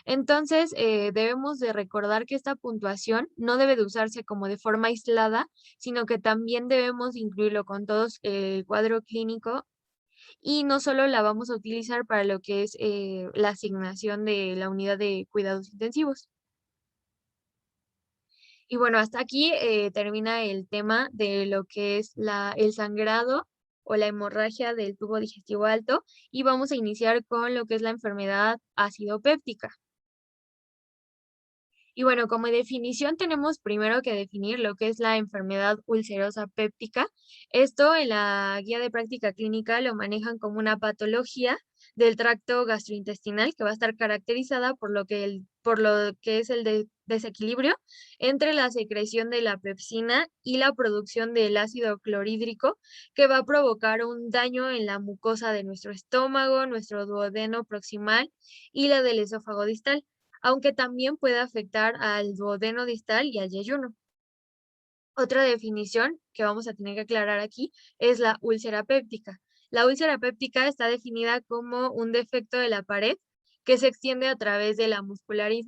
Entonces, debemos de recordar que esta puntuación no debe de usarse como de forma aislada, sino que también debemos incluirlo con todo el cuadro clínico, y no solo la vamos a utilizar para lo que es la asignación de la unidad de cuidados intensivos. Y bueno, hasta aquí termina el tema de lo que es el sangrado o la hemorragia del tubo digestivo alto, y vamos a iniciar con lo que es la enfermedad acidopéptica. Y bueno, como definición tenemos primero que definir lo que es la enfermedad ulcerosa péptica. Esto en la guía de práctica clínica lo manejan como una patología del tracto gastrointestinal que va a estar caracterizada por lo que es el desequilibrio entre la secreción de la pepsina y la producción del ácido clorhídrico, que va a provocar un daño en la mucosa de nuestro estómago, nuestro duodeno proximal y la del esófago distal, aunque también puede afectar al duodeno distal y al yeyuno. Otra definición que vamos a tener que aclarar aquí es la úlcera péptica. La úlcera péptica está definida como un defecto de la pared que se extiende a través de la muscularis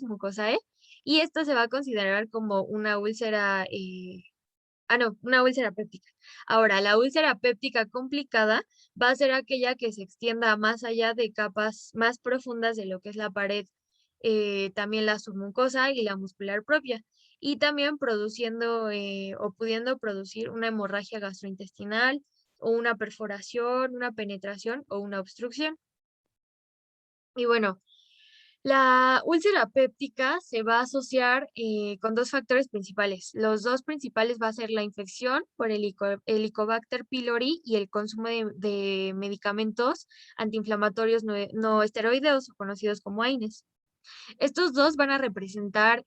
mucosae y esta se va a considerar como una úlcera, una úlcera péptica. Ahora, la úlcera péptica complicada va a ser aquella que se extienda más allá de capas más profundas de lo que es la pared, también la submucosa y la muscular propia, y también produciendo o pudiendo producir una hemorragia gastrointestinal o una perforación, una penetración o una obstrucción. Y bueno, la úlcera péptica se va a asociar con dos factores principales. Los dos principales va a ser la infección por Helicobacter pylori y el consumo de medicamentos antiinflamatorios no esteroideos, conocidos como AINES. Estos dos van a representar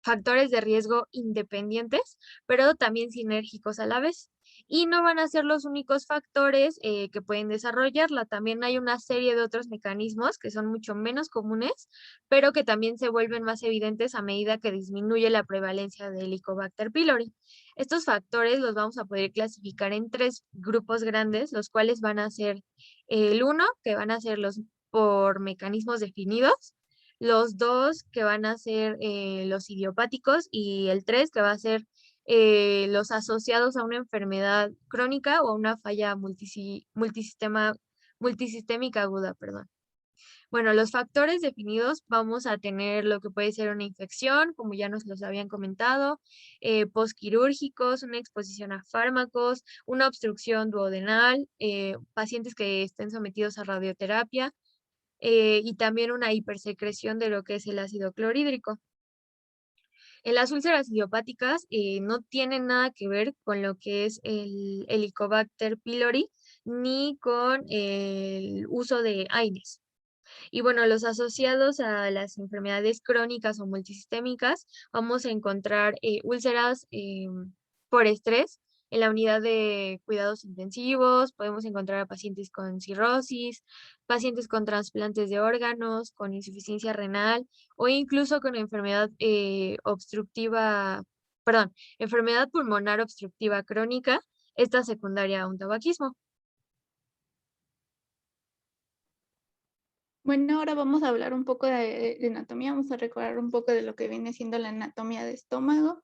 factores de riesgo independientes, pero también sinérgicos a la vez. Y no van a ser los únicos factores que pueden desarrollarla. También hay una serie de otros mecanismos que son mucho menos comunes, pero que también se vuelven más evidentes a medida que disminuye la prevalencia de Helicobacter pylori. Estos factores los vamos a poder clasificar en tres grupos grandes, los cuales van a ser el uno, que van a ser los por mecanismos definidos, los dos que van a ser los idiopáticos y el tres que va a ser los asociados a una enfermedad crónica o a una falla multisistémica aguda, perdón. Bueno, los factores definidos vamos a tener lo que puede ser una infección, como ya nos los habían comentado, postquirúrgicos, una exposición a fármacos, una obstrucción duodenal, pacientes que estén sometidos a radioterapia, y también una hipersecreción de lo que es el ácido clorhídrico. En las úlceras idiopáticas no tienen nada que ver con lo que es el Helicobacter pylori ni con el uso de AINES. Y bueno, los asociados a las enfermedades crónicas o multisistémicas, vamos a encontrar úlceras por estrés. En la unidad de cuidados intensivos podemos encontrar a pacientes con cirrosis, pacientes con trasplantes de órganos, con insuficiencia renal o incluso con enfermedad enfermedad pulmonar obstructiva crónica, esta secundaria a un tabaquismo. Bueno, ahora vamos a hablar un poco de anatomía, vamos a recordar un poco de lo que viene siendo la anatomía de estómago.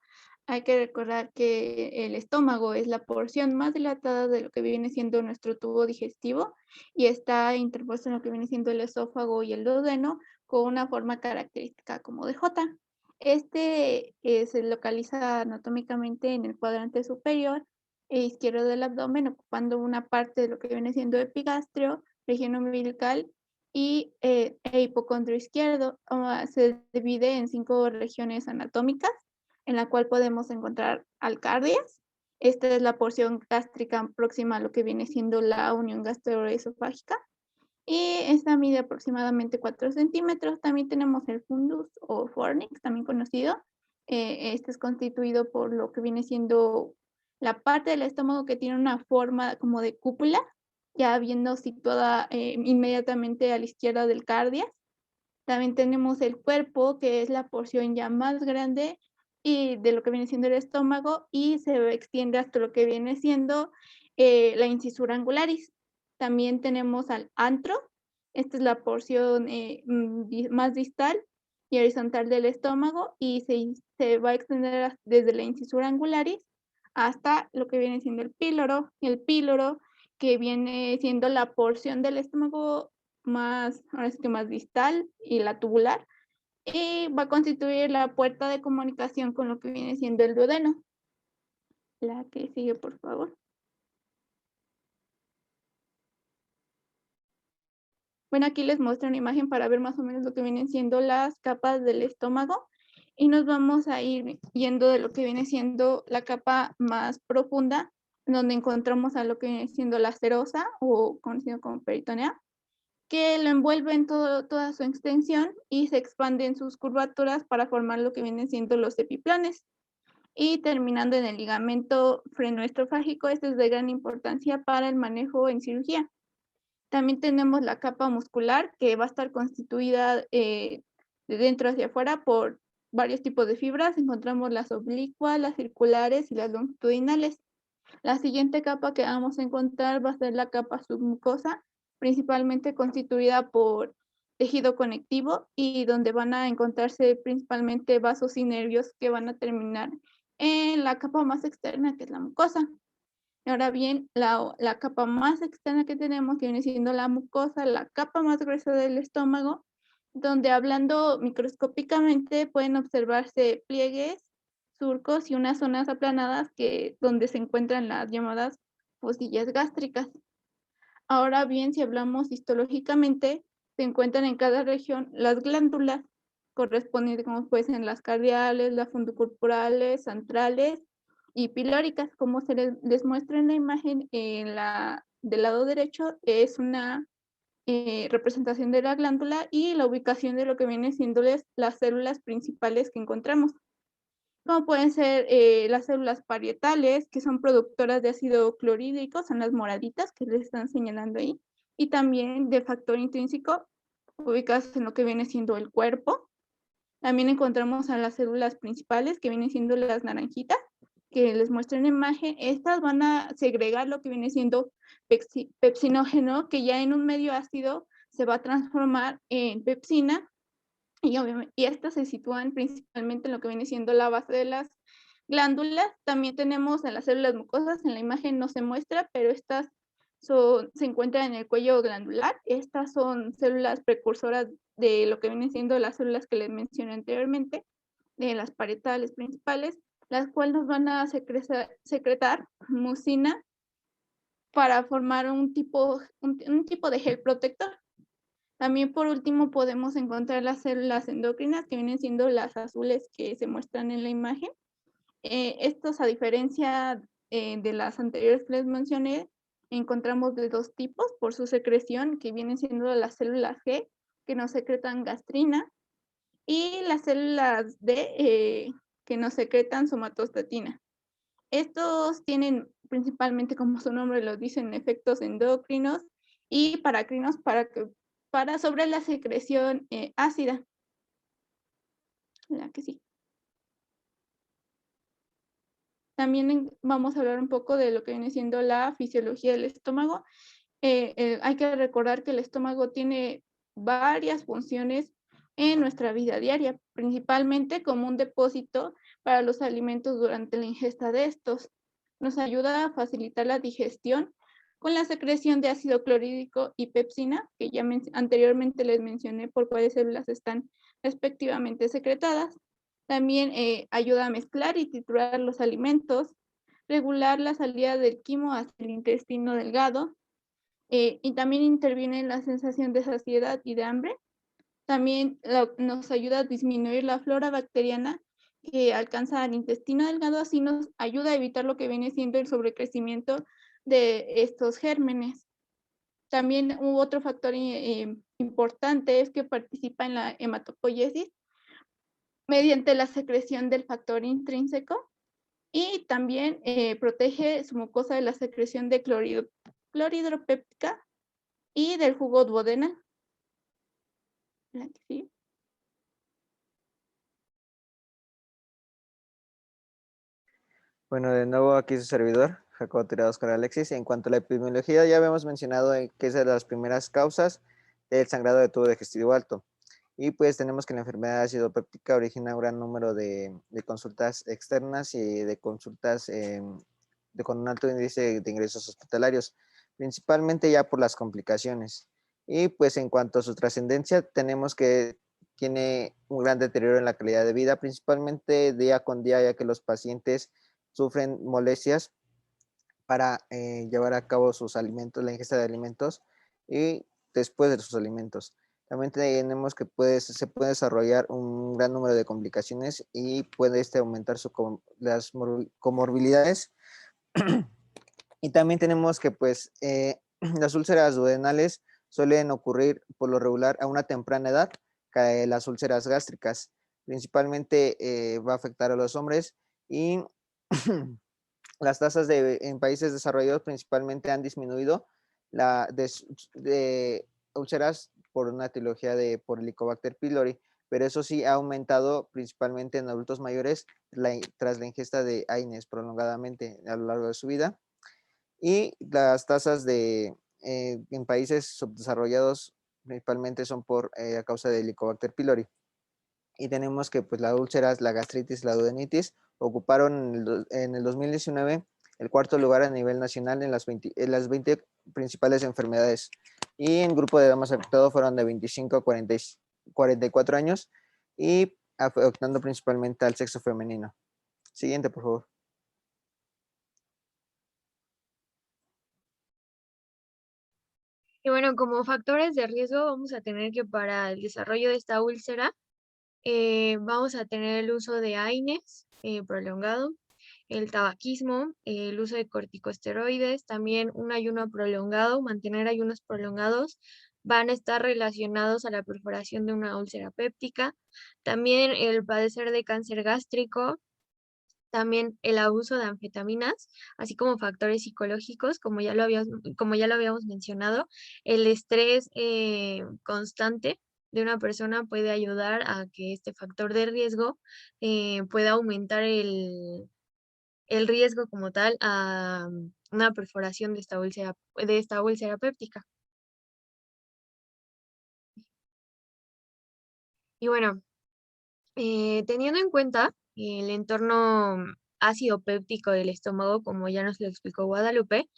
Hay que recordar que el estómago es la porción más dilatada de lo que viene siendo nuestro tubo digestivo y está interpuesto en lo que viene siendo el esófago y el duodeno con una forma característica como de J. Este se localiza anatómicamente en el cuadrante superior e izquierdo del abdomen, ocupando una parte de lo que viene siendo epigastrio, región umbilical y hipocondrio izquierdo. Se divide en 5 regiones anatómicas, en la cual podemos encontrar alcardias. Esta es la porción gástrica próxima a lo que viene siendo la unión gastroesofágica. Y esta mide aproximadamente 4 centímetros. También tenemos el fundus o fornix, también conocido. Este es constituido por lo que viene siendo la parte del estómago que tiene una forma como de cúpula, ya viendo situada inmediatamente a la izquierda del cardias. También tenemos el cuerpo, que es la porción ya más grande y de lo que viene siendo el estómago y se extiende hasta lo que viene siendo la incisura angularis. También tenemos al antro, esta es la porción más distal y horizontal del estómago y se va a extender desde la incisura angularis hasta lo que viene siendo el píloro que viene siendo la porción del estómago más, ahora sí que más distal y la tubular, y va a constituir la puerta de comunicación con lo que viene siendo el duodeno. La que sigue, por favor. Bueno, aquí les muestro una imagen para ver más o menos lo que vienen siendo las capas del estómago y nos vamos a ir yendo de lo que viene siendo la capa más profunda, donde encontramos a lo que viene siendo la serosa o conocido como peritonea, que lo envuelve en toda su extensión y se expande en sus curvaturas para formar lo que vienen siendo los epiplanes. Y terminando en el ligamento frenoestrofágico, este es de gran importancia para el manejo en cirugía. También tenemos la capa muscular, que va a estar constituida de dentro hacia afuera por varios tipos de fibras. Encontramos las oblicuas, las circulares y las longitudinales. La siguiente capa que vamos a encontrar va a ser la capa submucosa, principalmente constituida por tejido conectivo y donde van a encontrarse principalmente vasos y nervios que van a terminar en la capa más externa, que es la mucosa. Ahora bien, la capa más externa que tenemos, que viene siendo la mucosa, la capa más gruesa del estómago, donde hablando microscópicamente pueden observarse pliegues, surcos y unas zonas aplanadas donde se encuentran las llamadas fosillas gástricas. Ahora bien, si hablamos histológicamente, se encuentran en cada región las glándulas correspondientes, como pueden ser las cardiales, las fundocorporales, centrales y pilóricas. Como les muestra en la imagen, del lado derecho es una representación de la glándula y la ubicación de lo que viene siendo las células principales que encontramos, como pueden ser las células parietales, que son productoras de ácido clorhídrico, son las moraditas que les están señalando ahí, y también de factor intrínseco, ubicadas en lo que viene siendo el cuerpo. También encontramos a las células principales, que vienen siendo las naranjitas, que les muestro en imagen. Estas van a segregar lo que viene siendo pepsinógeno, que ya en un medio ácido se va a transformar en pepsina, y estas se sitúan principalmente en lo que viene siendo la base de las glándulas. También tenemos en las células mucosas, en la imagen no se muestra, pero estas se encuentran en el cuello glandular. Estas son células precursoras de lo que vienen siendo las células que les mencioné anteriormente, de las parietales principales, las cuales nos van a secretar mucina para formar un tipo de gel protector. También por último podemos encontrar las células endocrinas, que vienen siendo las azules que se muestran en la imagen. Estos, a diferencia de las anteriores que les mencioné, encontramos de dos tipos por su secreción, que vienen siendo las células G, que nos secretan gastrina, y las células D, que nos secretan somatostatina. Estos tienen principalmente, como su nombre lo dice, efectos endocrinos y paracrinos para sobre la secreción ácida. La que sí. También vamos a hablar un poco de lo que viene siendo la fisiología del estómago. Hay que recordar que el estómago tiene varias funciones en nuestra vida diaria, principalmente como un depósito para los alimentos durante la ingesta de estos. Nos ayuda a facilitar la digestión con la secreción de ácido clorhídrico y pepsina, que ya anteriormente les mencioné por cuáles células están respectivamente secretadas. También ayuda a mezclar y triturar los alimentos, regular la salida del quimo hacia el intestino delgado, y también interviene en la sensación de saciedad y de hambre. También nos ayuda a disminuir la flora bacteriana que alcanza al intestino delgado, así nos ayuda a evitar lo que viene siendo el sobrecrecimiento de estos gérmenes. También otro factor importante es que participa en la hematopoiesis mediante la secreción del factor intrínseco, y también protege su mucosa de la secreción de clorhidropéptica y del jugo duodenal. ¿Sí? Bueno, de nuevo aquí su servidor, Jacobo Tirado Oscar Alexis. En cuanto a la epidemiología, ya habíamos mencionado que es de las primeras causas del sangrado de tubo digestivo alto. Y pues tenemos que la enfermedad de ácido péptica origina un gran número de consultas externas y de consultas con un alto índice de ingresos hospitalarios, principalmente ya por las complicaciones. Y pues en cuanto a su trascendencia, tenemos que tiene un gran deterioro en la calidad de vida, principalmente día con día, ya que los pacientes sufren molestias para llevar a cabo sus alimentos, la ingesta de alimentos y después de sus alimentos. También tenemos que se puede desarrollar un gran número de complicaciones y puede aumentar las comorbilidades. Y también tenemos que pues las úlceras duodenales suelen ocurrir por lo regular a una temprana edad, que las úlceras gástricas. Principalmente va a afectar a los hombres y las tasas en países desarrollados principalmente han disminuido de úlceras por una etiología por Helicobacter pylori, pero eso sí ha aumentado principalmente en adultos mayores tras la ingesta de AINES prolongadamente a lo largo de su vida. Y las tasas en países subdesarrollados principalmente son por a causa del Helicobacter pylori. Y tenemos que pues las úlceras, la gastritis, la duodenitis ocuparon en el 2019 el cuarto lugar a nivel nacional en las 20 principales enfermedades. Y en grupo de edad más afectado fueron de 25 a 44 años y afectando principalmente al sexo femenino. Siguiente, por favor. Y bueno, como factores de riesgo vamos a tener que para el desarrollo de esta úlcera vamos a tener el uso de AINES prolongado, el tabaquismo, el uso de corticosteroides, también un ayuno prolongado, mantener ayunos prolongados van a estar relacionados a la perforación de una úlcera péptica, también el padecer de cáncer gástrico, también el abuso de anfetaminas, así como factores psicológicos, como ya lo habíamos mencionado, el estrés constante de una persona puede ayudar a que este factor de riesgo pueda aumentar el riesgo como tal a una perforación de esta úlcera péptica. Y bueno, teniendo en cuenta el entorno ácido péptico del estómago, como ya nos lo explicó Guadalupe,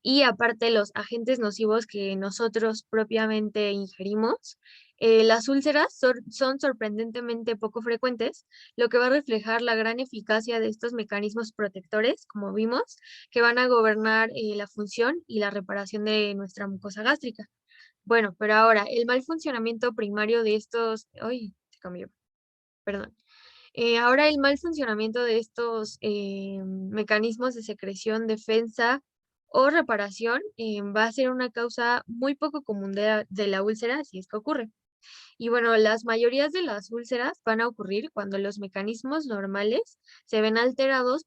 y aparte los agentes nocivos que nosotros propiamente ingerimos, las úlceras son sorprendentemente poco frecuentes, lo que va a reflejar la gran eficacia de estos mecanismos protectores, como vimos, que van a gobernar la función y la reparación de nuestra mucosa gástrica. Bueno, pero ahora, el mal funcionamiento primario de estos... ¡Ay! Se cambió. Perdón. Ahora el mal funcionamiento de estos mecanismos de secreción, defensa o reparación va a ser una causa muy poco común de la úlcera, si es que ocurre. Y bueno, las mayorías de las úlceras van a ocurrir cuando los mecanismos normales se ven alterados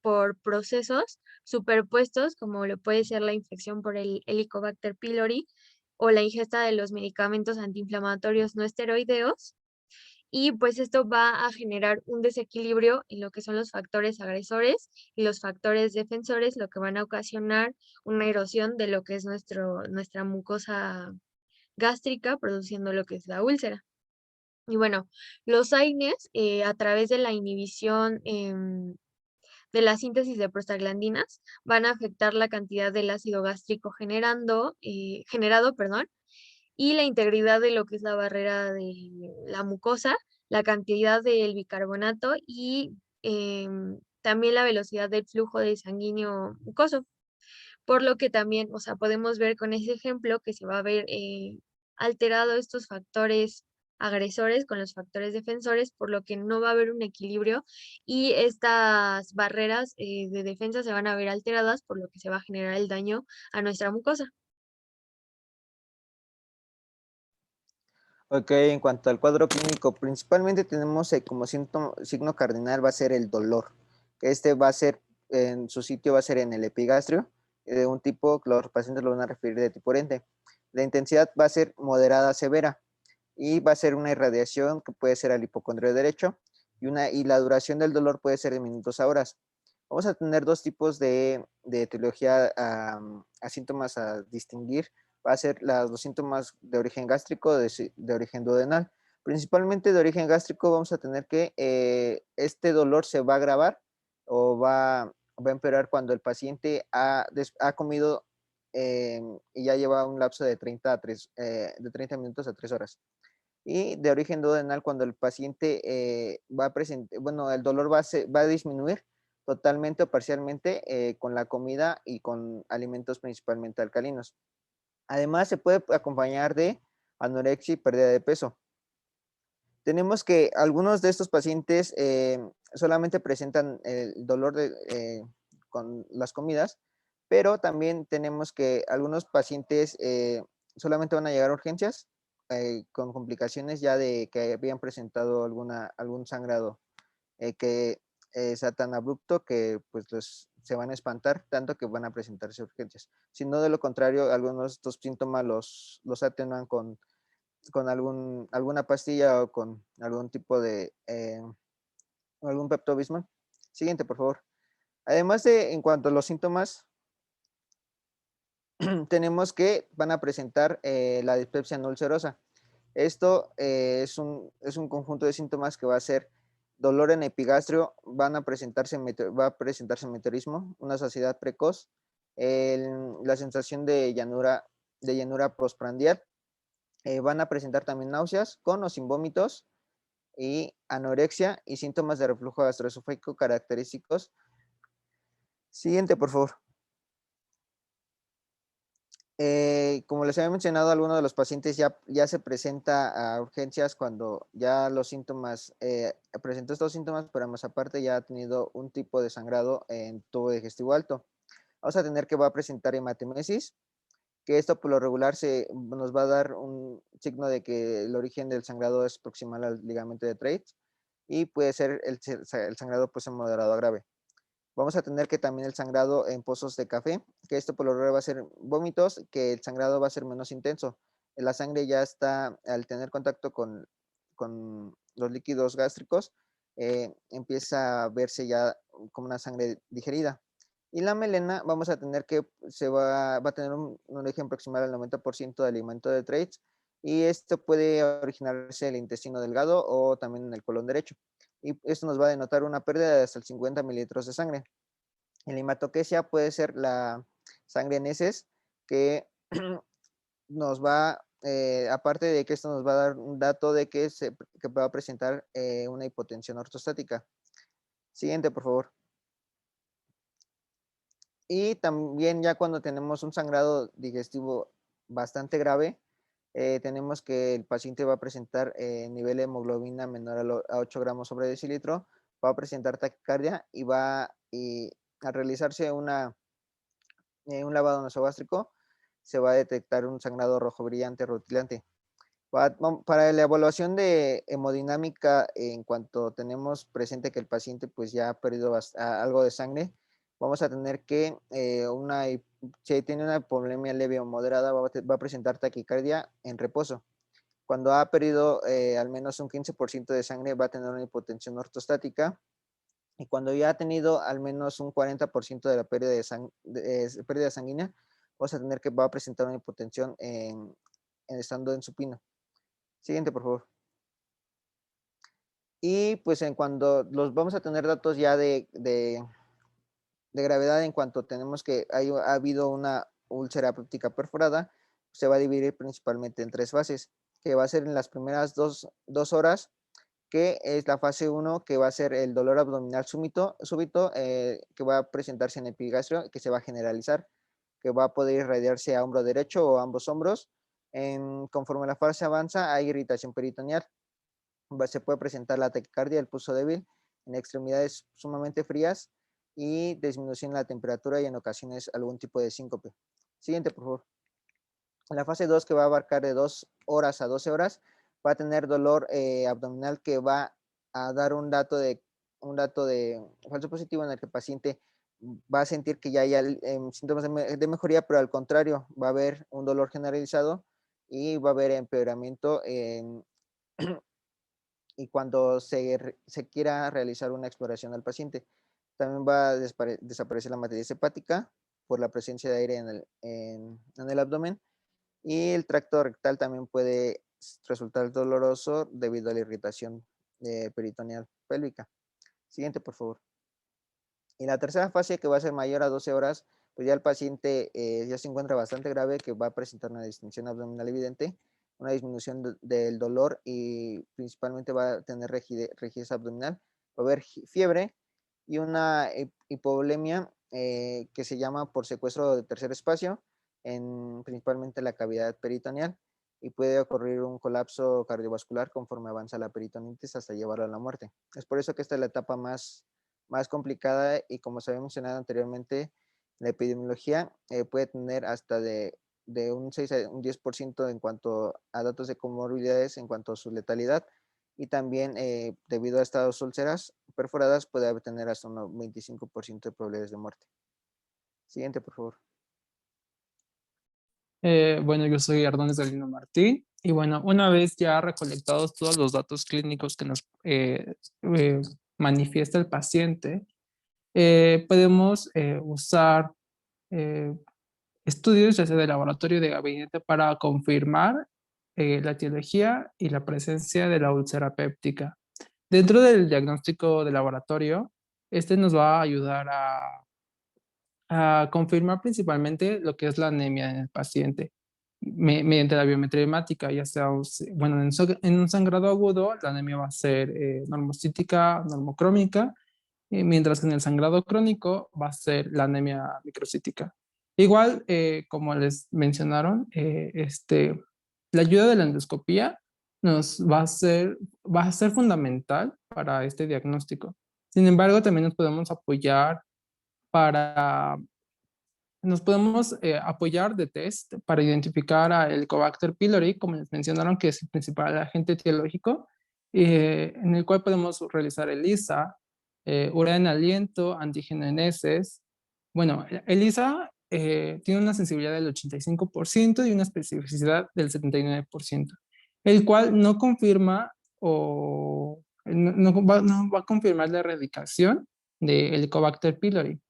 por procesos superpuestos, como lo puede ser la infección por el Helicobacter pylori o la ingesta de los medicamentos antiinflamatorios no esteroideos, y pues esto va a generar un desequilibrio en lo que son los factores agresores y los factores defensores, lo que van a ocasionar una erosión de lo que es nuestra mucosa gástrica, produciendo lo que es la úlcera. Y bueno, los AINES, a través de la inhibición de la síntesis de prostaglandinas, van a afectar la cantidad del ácido gástrico generado, perdón, y la integridad de lo que es la barrera de la mucosa, la cantidad del bicarbonato y también la velocidad del flujo de sanguíneo mucoso. Por lo que también, o sea, podemos ver con ese ejemplo que se va a ver alterado estos factores agresores con los factores defensores, por lo que no va a haber un equilibrio y estas barreras de defensa se van a ver alteradas, por lo que se va a generar el daño a nuestra mucosa. Ok, en cuanto al cuadro clínico, principalmente tenemos como signo cardinal va a ser el dolor. Este va a ser, en su sitio va a ser en el epigastrio, de un tipo que los pacientes lo van a referir de tipo urente. La intensidad va a ser moderada a severa y va a ser una irradiación que puede ser al hipocondrio derecho y la duración del dolor puede ser de minutos a horas. Vamos a tener dos tipos de etiología a síntomas a distinguir. Va a ser los síntomas de origen gástrico, de origen duodenal. Principalmente de origen gástrico vamos a tener que este dolor se va a agravar o va a empeorar cuando el paciente ha comido y ya lleva un lapso de 30 minutos a 3 horas. Y de origen duodenal cuando el paciente va a presentar, bueno, el dolor va a disminuir totalmente o parcialmente con la comida y con alimentos principalmente alcalinos. Además, se puede acompañar de anorexia y pérdida de peso. Tenemos que algunos de estos pacientes solamente presentan el dolor con las comidas, pero también tenemos que algunos pacientes solamente van a llegar a urgencias con complicaciones ya de que habían presentado algún sangrado que sea tan abrupto que pues se van a espantar tanto que van a presentarse urgencias. Si no, de lo contrario, algunos de estos síntomas los atenuan con alguna pastilla o con algún tipo de algún Pepto-Bismol. Siguiente, por favor. Además de, en cuanto a los síntomas, tenemos que van a presentar la dispepsia no ulcerosa. Esto es un conjunto de síntomas que va a ser dolor en epigastrio, va a presentarse meteorismo, una saciedad precoz, la sensación de llanura postprandial, van a presentar también náuseas con o sin vómitos y anorexia y síntomas de reflujo gastroesofágico característicos. Siguiente, por favor. Como les había mencionado, algunos de los pacientes ya se presenta a urgencias cuando ya los síntomas, presentó estos síntomas, pero más aparte ya ha tenido un tipo de sangrado en tubo digestivo alto. Vamos a tener que va a presentar hematemesis, que esto por lo regular nos va a dar un signo de que el origen del sangrado es proximal al ligamento de Treitz y puede ser el sangrado pues en moderado a grave. Vamos a tener que también el sangrado en pozos de café, que esto por lo regular va a ser vómitos, que el sangrado va a ser menos intenso. La sangre ya está, al tener contacto con los líquidos gástricos, empieza a verse ya como una sangre digerida. Y la melena vamos a tener que va a tener un origen proximal al 90% de alimento de Treitz, y esto puede originarse en el intestino delgado o también en el colon derecho. Y esto nos va a denotar una pérdida de hasta el 50 mililitros de sangre. En la hematoquesia puede ser la sangre en heces, que nos va, aparte de que esto nos va a dar un dato de que va a presentar una hipotensión ortostática. Siguiente, por favor. Y también ya cuando tenemos un sangrado digestivo bastante grave, tenemos que el paciente va a presentar nivel de hemoglobina menor a 8 gramos sobre decilitro, va a presentar taquicardia y va a realizarse un lavado nasogástrico, se va a detectar un sangrado rojo brillante rutilante. Para la evaluación de hemodinámica, en cuanto tenemos presente que el paciente pues ya ha perdido algo de sangre, vamos a tener que si tiene una hipovolemia leve o moderada, va a presentar taquicardia en reposo. Cuando ha perdido al menos un 15% de sangre, va a tener una hipotensión ortostática. Y cuando ya ha tenido al menos un 40% de la pérdida pérdida sanguínea, vamos a tener va a presentar una hipotensión estando en supino. Siguiente, por favor. Y pues cuando vamos a tener datos ya de gravedad, en cuanto tenemos que ha habido una úlcera péptica perforada, se va a dividir principalmente en 3 fases, que va a ser en las primeras dos horas, que es la fase 1, que va a ser el dolor abdominal súbito, que va a presentarse en epigastrio, que se va a generalizar, que va a poder irradiarse a hombro derecho o ambos hombros. Conforme la fase avanza, hay irritación peritoneal. Se puede presentar la taquicardia, el pulso débil, en extremidades sumamente frías y disminución en la temperatura y en ocasiones algún tipo de síncope. Siguiente, por favor. La fase 2, que va a abarcar de 2 horas a 12 horas, va a tener dolor abdominal, que va a dar un dato de falso positivo, en el que el paciente va a sentir que ya hay síntomas de mejoría, pero al contrario, va a haber un dolor generalizado y va a haber empeoramiento y cuando se quiera realizar una exploración al paciente. También va a desaparecer la matriz hepática por la presencia de aire en el abdomen, y el tracto rectal también puede resultar doloroso debido a la irritación peritoneal pélvica. Siguiente, por favor. Y la tercera fase, que va a ser mayor a 12 horas, pues ya el paciente ya se encuentra bastante grave, que va a presentar una distensión abdominal evidente, una disminución del dolor y principalmente va a tener rigidez abdominal, va a haber fiebre y una hipovolemia que se llama por secuestro de tercer espacio, principalmente la cavidad peritoneal, y puede ocurrir un colapso cardiovascular conforme avanza la peritonitis hasta llevarlo a la muerte. Es por eso que esta es la etapa más complicada, y como se había mencionado anteriormente, la epidemiología puede tener hasta de un 6 a un 10% en cuanto a datos de comorbilidades, en cuanto a su letalidad, y también debido a estas úlceras perforadas puede tener hasta un 25% de probabilidades de muerte. Siguiente, por favor. Bueno, yo soy Ardóñez Galindo Martí y bueno, una vez ya recolectados todos los datos clínicos que nos manifiesta el paciente, podemos usar estudios, ya sea de laboratorio de gabinete, para confirmar la etiología y la presencia de la úlcera péptica. Dentro del diagnóstico de laboratorio, este nos va a ayudar a confirmar principalmente lo que es la anemia en el paciente mediante la biometría hemática, ya sea, bueno, en un sangrado agudo, la anemia va a ser normocítica, normocrómica, mientras que en el sangrado crónico va a ser la anemia microcítica. Igual, como les mencionaron, la ayuda de la endoscopía nos va a ser fundamental para este diagnóstico. Sin embargo, también para, nos podemos apoyar de test para identificar a Helicobacter pylori, como les mencionaron, que es el principal agente etiológico, en el cual podemos realizar ELISA, urea en aliento, antígeno en heces. Bueno, ELISA tiene una sensibilidad del 85% y una especificidad del 79%, el cual no confirma o no va a confirmar la erradicación de Helicobacter pylori.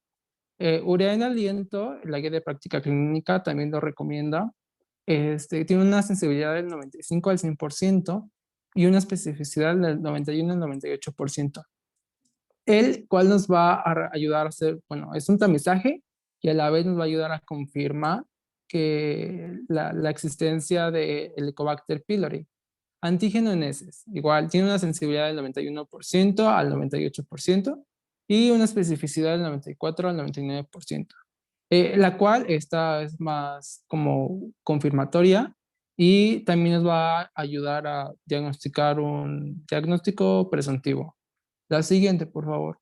Urea en aliento, la guía de práctica clínica también lo recomienda. Tiene una sensibilidad del 95 al 100% y una especificidad del 91 al 98%. El cual nos va a ayudar a hacer, bueno, es un tamizaje y a la vez nos va a ayudar a confirmar que la existencia de Helicobacter pylori. Antígeno en heces, igual, tiene una sensibilidad del 91% al 98% y una especificidad del 94 al 99%, la cual esta es más como confirmatoria y también nos va a ayudar a diagnosticar un diagnóstico presuntivo. La siguiente, por favor.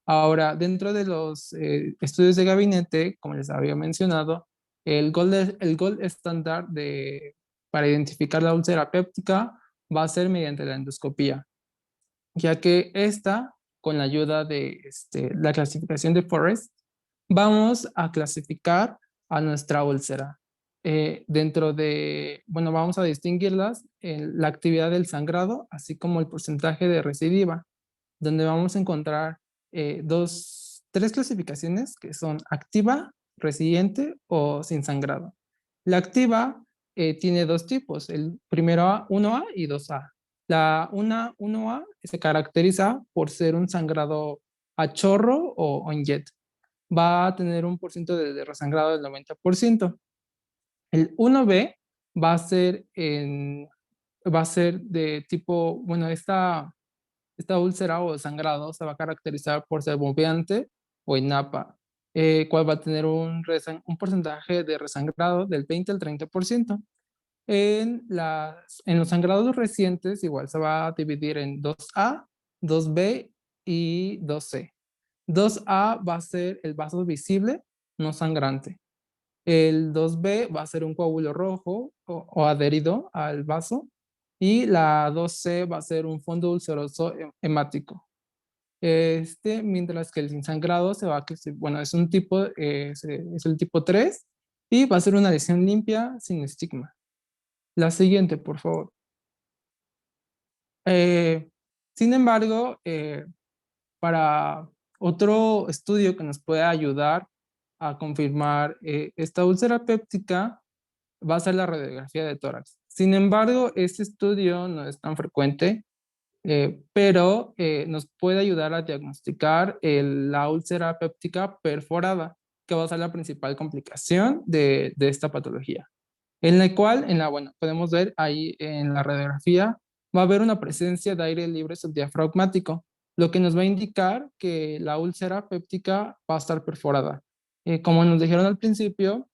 Ahora, dentro de los estudios de gabinete, como les había mencionado, el gold estándar para identificar la úlcera péptica va a ser mediante la endoscopía, ya que esta, con la ayuda de la clasificación de Forrest, vamos a clasificar a nuestra úlcera. Bueno, vamos a distinguirlas en la actividad del sangrado, así como el porcentaje de recidiva, donde vamos a encontrar tres clasificaciones que son activa, residente o sin sangrado. La activa tiene dos tipos, el primero A, 1A y 2A. La 1A se caracteriza por ser un sangrado a chorro o en jet. Va a tener un porcentaje de resangrado del 90%. El 1B va a ser, va a ser de tipo, bueno, esta úlcera o sangrado se va a caracterizar por ser bombeante o en napa, cual va a tener un porcentaje de resangrado del 20 al 30%. En los sangrados recientes igual se va a dividir en 2A, 2B y 2C. 2A va a ser el vaso visible, no sangrante. El 2B va a ser un coágulo rojo o adherido al vaso. Y la 2C va a ser un fondo ulceroso hemático. Mientras que el sin sangrado bueno, es un tipo, es el tipo 3 y va a ser una lesión limpia sin estigma. La siguiente, por favor. Sin embargo, para otro estudio que nos pueda ayudar a confirmar esta úlcera péptica va a ser la radiografía de tórax. Sin embargo, este estudio no es tan frecuente, pero nos puede ayudar a diagnosticar la úlcera péptica perforada, que va a ser la principal complicación de esta patología. En la cual, bueno, podemos ver ahí en la radiografía, va a haber una presencia de aire libre subdiafragmático, lo que nos va a indicar que la úlcera péptica va a estar perforada. Como nos dijeron al principio,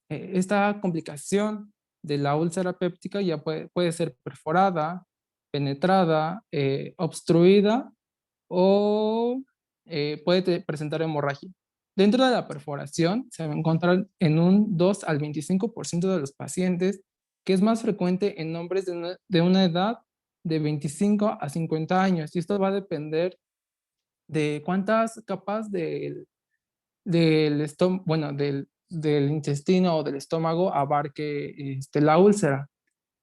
esta complicación de la úlcera péptica ya puede ser perforada, penetrada, obstruida o puede presentar hemorragia. Dentro de la perforación se va a encontrar en un 2 al 25% de los pacientes, que es más frecuente en hombres de una edad de 25 a 50 años. Y esto va a depender de cuántas capas bueno, del intestino o del estómago abarque la úlcera.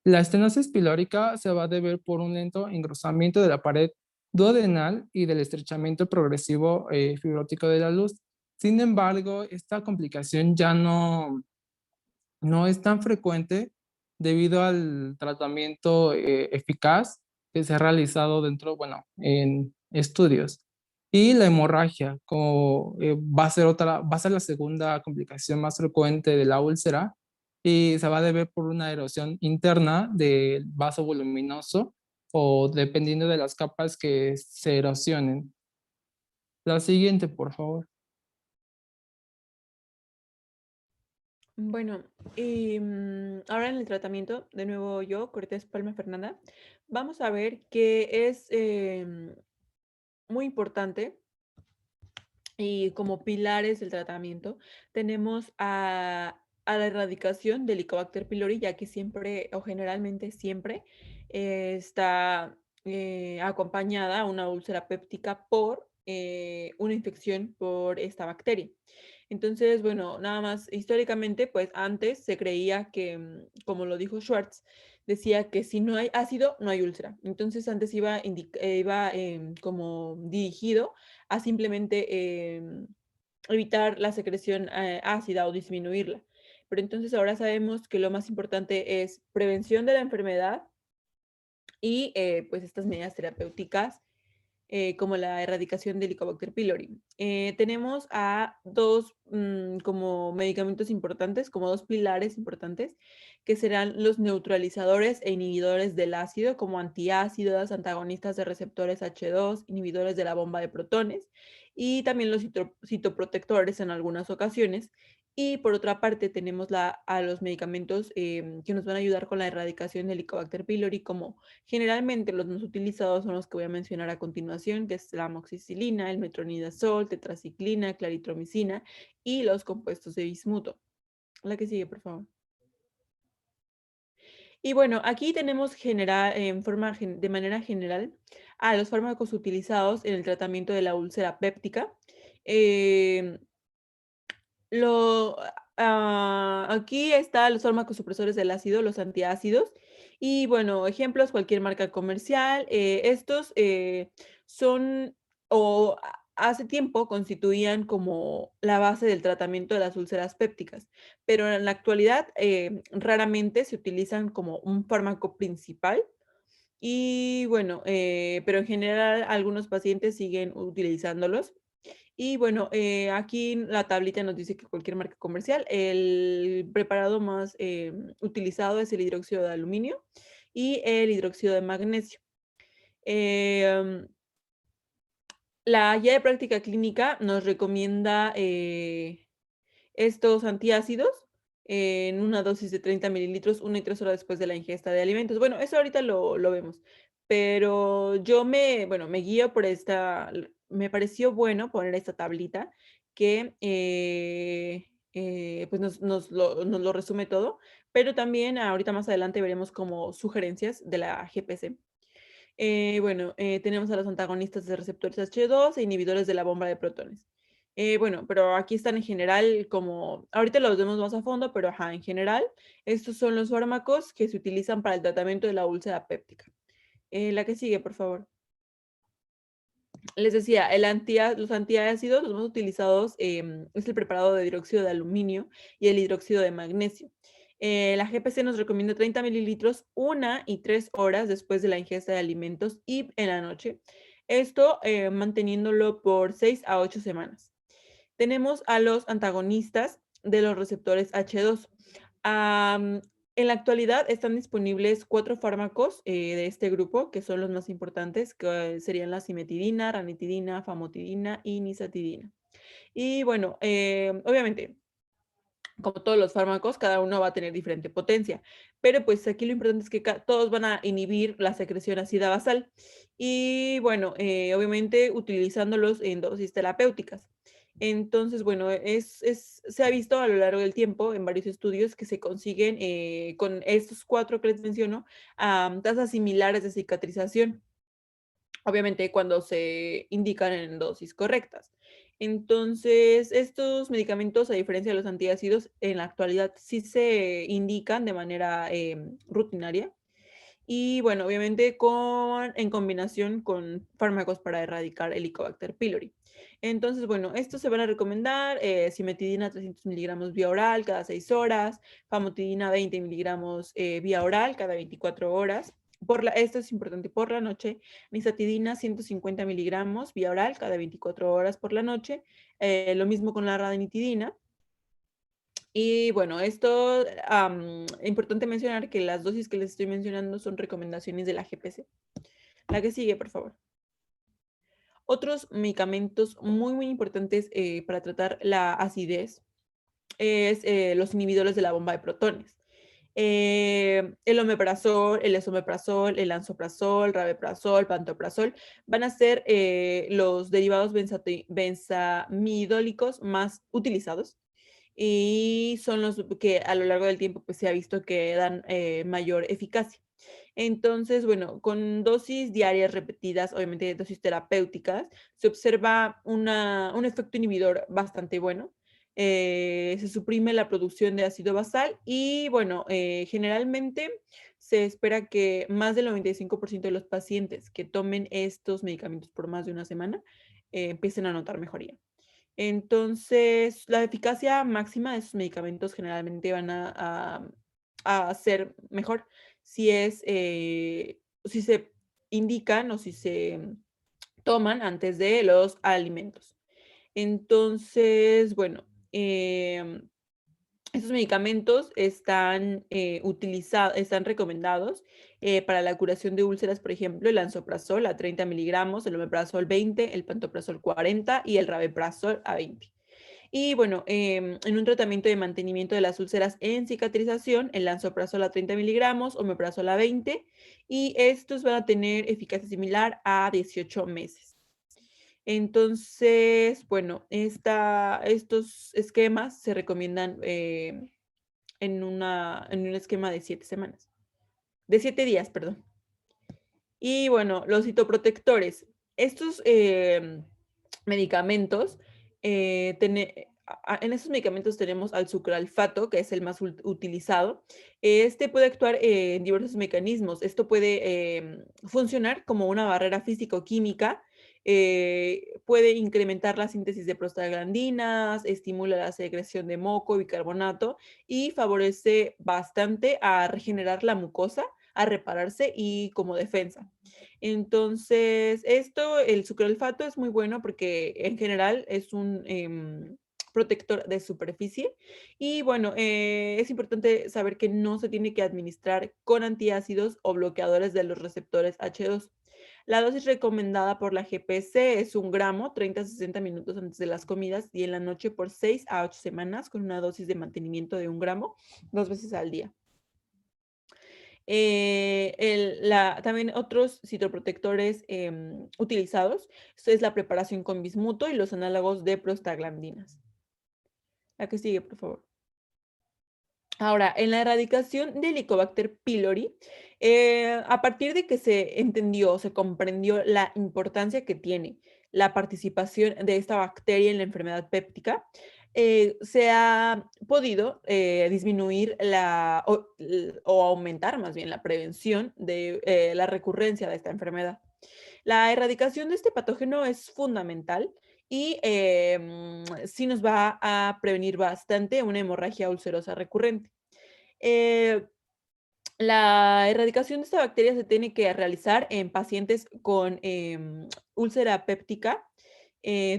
La estenosis pilórica se va a deber por un lento engrosamiento de la pared duodenal y del estrechamiento progresivo fibrótico de la luz. Sin embargo, esta complicación ya no no es tan frecuente debido al tratamiento eficaz que se ha realizado dentro, bueno, en estudios. Y la hemorragia, como va a ser la segunda complicación más frecuente de la úlcera y se va a deber por una erosión interna del vaso voluminoso o dependiendo de las capas que se erosionen. La siguiente, por favor. Bueno, y ahora en el tratamiento, de nuevo yo, Cortés Palma Fernanda, vamos a ver que es muy importante y como pilares del tratamiento tenemos a la erradicación del Helicobacter pylori, ya que siempre o generalmente siempre está acompañada una úlcera péptica por una infección por esta bacteria. Entonces, bueno, nada más históricamente, pues antes se creía que, como lo dijo Schwartz, decía que si no hay ácido, no hay úlcera. Entonces, antes iba como dirigido a simplemente evitar la secreción ácida o disminuirla. Pero entonces ahora sabemos que lo más importante es prevención de la enfermedad y pues estas medidas terapéuticas como la erradicación del Helicobacter pylori. Tenemos a dos como medicamentos importantes, como dos pilares importantes, que serán los neutralizadores e inhibidores del ácido, como antiácidos, antagonistas de receptores H2, inhibidores de la bomba de protones, y también los citoprotectores en algunas ocasiones. Y por otra parte tenemos a los medicamentos que nos van a ayudar con la erradicación del Helicobacter pylori, como generalmente los más utilizados son los que voy a mencionar a continuación, que es la amoxicilina, el metronidazol, tetraciclina, claritromicina y los compuestos de bismuto. La que sigue, por favor. Y bueno, aquí tenemos de manera general a los fármacos utilizados en el tratamiento de la úlcera péptica. Eh, Aquí están los fármacos supresores del ácido, los antiácidos. Y bueno, ejemplos, cualquier marca comercial. Estos son o hace tiempo constituían como la base del tratamiento de las úlceras pépticas, pero en la actualidad raramente se utilizan como un fármaco principal. Y bueno, pero en general algunos pacientes siguen utilizándolos. Y bueno, aquí la tablita nos dice que cualquier marca comercial, el preparado más utilizado es el hidróxido de aluminio y el hidróxido de magnesio. Em, la guía de práctica clínica nos recomienda estos antiácidos en una dosis de 30 mililitros 1 y 3 horas después de la ingesta de alimentos. Bueno, eso ahorita lo vemos, pero yo bueno, me guío por me pareció bueno poner esta tablita que pues nos lo resume todo, pero también ahorita más adelante veremos como sugerencias de la GPC. Bueno, tenemos a los antagonistas de receptores H2 e inhibidores de la bomba de protones. Bueno, pero aquí están en general como, ahorita los vemos más a fondo, pero ajá, en general, estos son los fármacos que se utilizan para el tratamiento de la úlcera péptica. La que sigue, por favor. Les decía, los antiácidos, los más utilizados es el preparado de hidróxido de aluminio y el hidróxido de magnesio. La GPC nos recomienda 30 mililitros 1 y 3 horas después de la ingesta de alimentos y en la noche. Esto manteniéndolo por 6 a 8 semanas. Tenemos a los antagonistas de los receptores H2. En la actualidad están disponibles 4 fármacos de este grupo, que son los más importantes, que serían la cimetidina, ranitidina, famotidina y nisatidina. Y bueno, obviamente, como todos los fármacos, cada uno va a tener diferente potencia, pero pues aquí lo importante es que todos van a inhibir la secreción ácida basal y bueno, obviamente utilizándolos en dosis terapéuticas. Entonces, bueno, se ha visto a lo largo del tiempo en varios estudios que se consiguen con estos 4 que les menciono tasas similares de cicatrización, obviamente cuando se indican en dosis correctas. Entonces, estos medicamentos, a diferencia de los antiácidos, en la actualidad sí se indican de manera rutinaria Y bueno, obviamente en combinación con fármacos para erradicar Helicobacter pylori. Entonces, bueno, estos se van a recomendar cimetidina 300 miligramos vía oral cada 6 horas, famotidina 20 miligramos vía oral cada 24 horas. Esto es importante por la noche, nizatidina 150 miligramos vía oral cada 24 horas por la noche, lo mismo con la ranitidina. Y bueno, esto, importante mencionar que las dosis que les estoy mencionando son recomendaciones de la GPC. La que sigue, por favor. Otros medicamentos muy, muy importantes para tratar la acidez es los inhibidores de la bomba de protones. El omeprazol, el esomeprazol, el lansoprazol, rabeprazol, pantoprazol van a ser los derivados benzamidólicos más utilizados y son los que a lo largo del tiempo pues, se ha visto que dan mayor eficacia. Entonces, bueno, con dosis diarias repetidas, obviamente dosis terapéuticas, se observa un efecto inhibidor bastante bueno. Se suprime la producción de ácido basal y, bueno, generalmente se espera que más del 95% de los pacientes que tomen estos medicamentos por más de una semana empiecen a notar mejoría. Entonces, la eficacia máxima de esos medicamentos generalmente van a ser mejor si se indican o si se toman antes de los alimentos. Entonces, bueno, estos medicamentos están están recomendados para la curación de úlceras, por ejemplo, el lansoprazol a 30 miligramos, el omeprazol 20, el pantoprazol 40 y el rabeprazol a 20. Y bueno, en un tratamiento de mantenimiento de las úlceras en cicatrización, el lansoprazol a 30 miligramos, omeprazol a 20, y estos van a tener eficacia similar a 18 meses. Entonces, bueno, estos esquemas se recomiendan en un esquema de 7 semanas. De 7 días, perdón. Y bueno, los citoprotectores. Estos medicamentos, en estos medicamentos tenemos al sucralfato, que es el más utilizado. Este puede actuar en diversos mecanismos. Esto puede funcionar como una barrera físico-química, puede incrementar la síntesis de prostaglandinas, estimula la secreción de moco y bicarbonato y favorece bastante a regenerar la mucosa, a repararse y como defensa. Entonces, el sucralfato es muy bueno porque en general es un protector de superficie y bueno, es importante saber que no se tiene que administrar con antiácidos o bloqueadores de los receptores H2. La dosis recomendada por la GPC es 1 gramo, 30 a 60 minutos antes de las comidas y en la noche por 6 a 8 semanas con una dosis de mantenimiento de 1 gramo 2 veces al día. También otros citoprotectores utilizados, esto es la preparación con bismuto y los análogos de prostaglandinas. La que sigue, por favor. Ahora, en la erradicación de Helicobacter pylori, a partir de que se entendió, se comprendió la importancia que tiene la participación de esta bacteria en la enfermedad péptica, se ha podido disminuir o aumentar más bien la prevención de la recurrencia de esta enfermedad. La erradicación de este patógeno es fundamental y sí nos va a prevenir bastante una hemorragia ulcerosa recurrente. La erradicación de esta bacteria se tiene que realizar en pacientes con úlcera péptica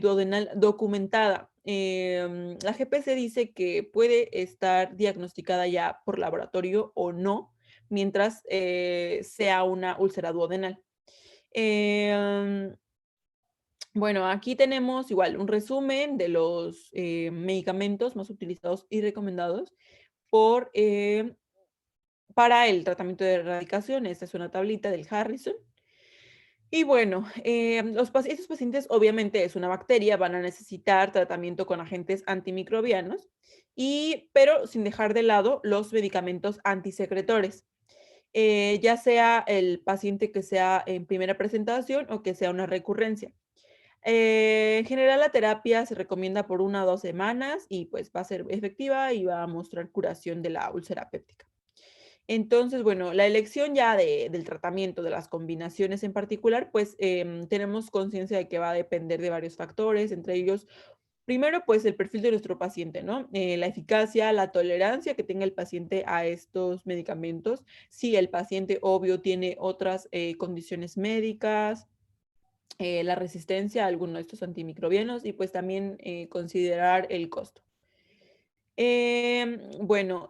duodenal documentada. La GPC dice que puede estar diagnosticada ya por laboratorio o no, mientras sea una úlcera duodenal. Bueno, aquí tenemos igual un resumen de los medicamentos más utilizados y recomendados para el tratamiento de erradicación. Esta es una tablita del Harrison. Y bueno, estos pacientes obviamente es una bacteria, van a necesitar tratamiento con agentes antimicrobianos, pero sin dejar de lado los medicamentos antisecretores. Ya sea el paciente que sea en primera presentación o que sea una recurrencia. En general, la terapia se recomienda por 1 o 2 semanas y pues va a ser efectiva y va a mostrar curación de la úlcera péptica. Entonces, bueno, la elección ya del tratamiento, de las combinaciones en particular, pues tenemos conciencia de que va a depender de varios factores, entre ellos, primero, pues el perfil de nuestro paciente, ¿no? La eficacia, la tolerancia que tenga el paciente a estos medicamentos, si el paciente, obvio, tiene otras condiciones médicas, la resistencia a alguno de estos antimicrobianos y pues también considerar el costo. Bueno,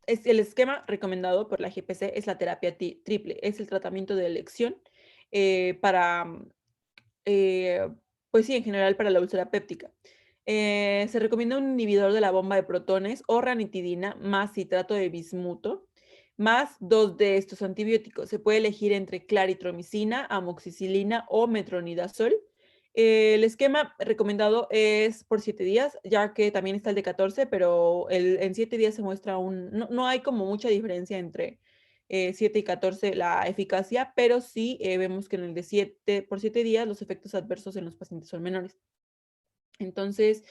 el esquema recomendado por la GPC es la terapia triple, es el tratamiento de elección para, eh, pues sí, en general para la úlcera péptica. Se recomienda un inhibidor de la bomba de protones o ranitidina más citrato de bismuto, más 2 de estos antibióticos. Se puede elegir entre claritromicina, amoxicilina o metronidazol. El esquema recomendado es por 7 días, ya que también está el de 14, pero en 7 días se muestra no hay como mucha diferencia entre 7 y 14 la eficacia, pero sí vemos que en el de 7 por 7 días los efectos adversos en los pacientes son menores. Entonces,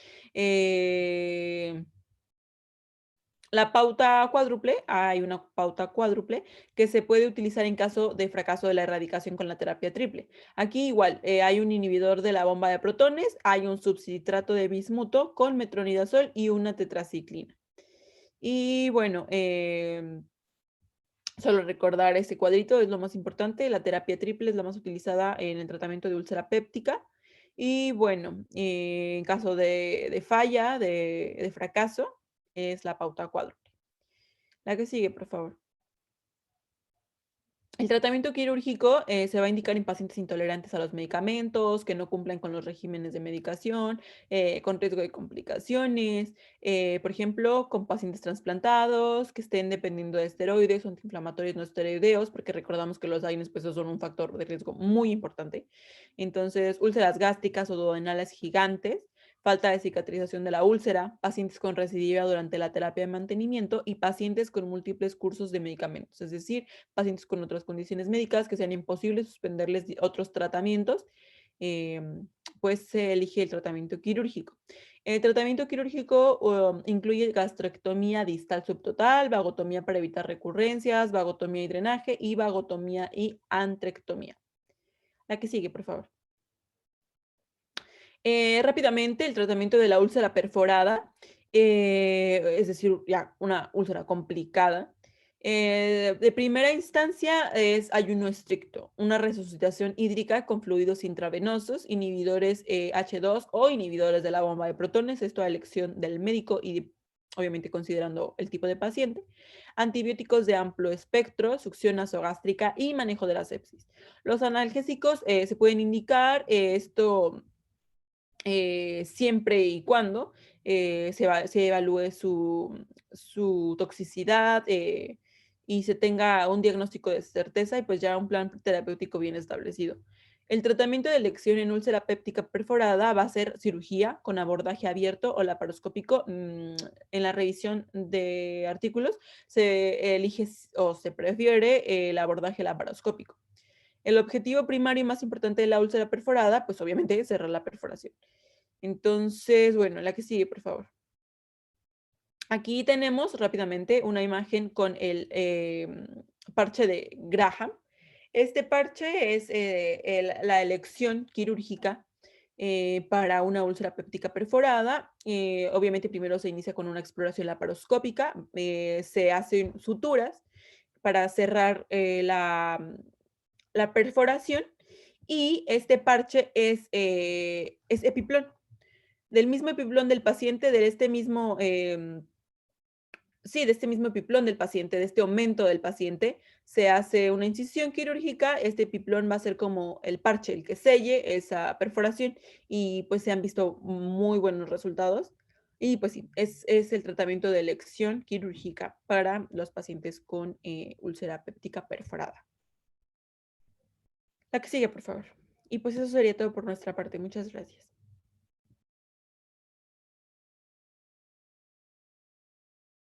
la pauta cuádruple, hay una pauta cuádruple que se puede utilizar en caso de fracaso de la erradicación con la terapia triple. Aquí igual, hay un inhibidor de la bomba de protones, hay un subcitrato de bismuto con metronidazol y una tetraciclina. Y bueno, solo recordar este cuadrito es lo más importante. La terapia triple es la más utilizada en el tratamiento de úlcera péptica. Y bueno, en caso de falla, de fracaso, es la pauta cuádruple. La que sigue, por favor. El tratamiento quirúrgico se va a indicar en pacientes intolerantes a los medicamentos, que no cumplan con los regímenes de medicación, con riesgo de complicaciones, por ejemplo, con pacientes trasplantados, que estén dependiendo de esteroides o antiinflamatorios no esteroideos, porque recordamos que los AINES pues, son un factor de riesgo muy importante. Entonces, úlceras gástricas o duodenales gigantes, falta de cicatrización de la úlcera, pacientes con recidiva durante la terapia de mantenimiento y pacientes con múltiples cursos de medicamentos, es decir, pacientes con otras condiciones médicas que sean imposibles suspenderles otros tratamientos, eh, pues se elige el tratamiento quirúrgico. El tratamiento quirúrgico incluye gastrectomía distal subtotal, vagotomía para evitar recurrencias, vagotomía y drenaje y vagotomía y antrectomía. La que sigue, por favor. Rápidamente, el tratamiento de la úlcera perforada, es decir, ya una úlcera complicada. De primera instancia es ayuno estricto, una resucitación hídrica con fluidos intravenosos, inhibidores H2 o inhibidores de la bomba de protones, esto a elección del médico y obviamente considerando el tipo de paciente, antibióticos de amplio espectro, succión nasogástrica y manejo de la sepsis. Los analgésicos se pueden indicar, esto siempre y cuando se evalúe su toxicidad y se tenga un diagnóstico de certeza y pues ya un plan terapéutico bien establecido. El tratamiento de elección en úlcera péptica perforada va a ser cirugía con abordaje abierto o laparoscópico. En la revisión de artículos se elige o se prefiere el abordaje laparoscópico. El objetivo primario y más importante de la úlcera perforada, pues obviamente es cerrar la perforación. Entonces, bueno, la que sigue, por favor. Aquí tenemos rápidamente una imagen con el parche de Graham. Este parche es la elección quirúrgica para una úlcera péptica perforada. Obviamente primero se inicia con una exploración laparoscópica, se hacen suturas para cerrar la perforación y este parche es epiplón del mismo epiplón del paciente, de este mismo, sí, de este mismo epiplón del paciente, de este aumento del paciente, se hace una incisión quirúrgica, este epiplón va a ser como el parche, el que selle esa perforación y pues se han visto muy buenos resultados. Y pues sí, es el tratamiento de elección quirúrgica para los pacientes con úlcera péptica perforada. La que sigue, por favor. Y pues eso sería todo por nuestra parte. Muchas gracias.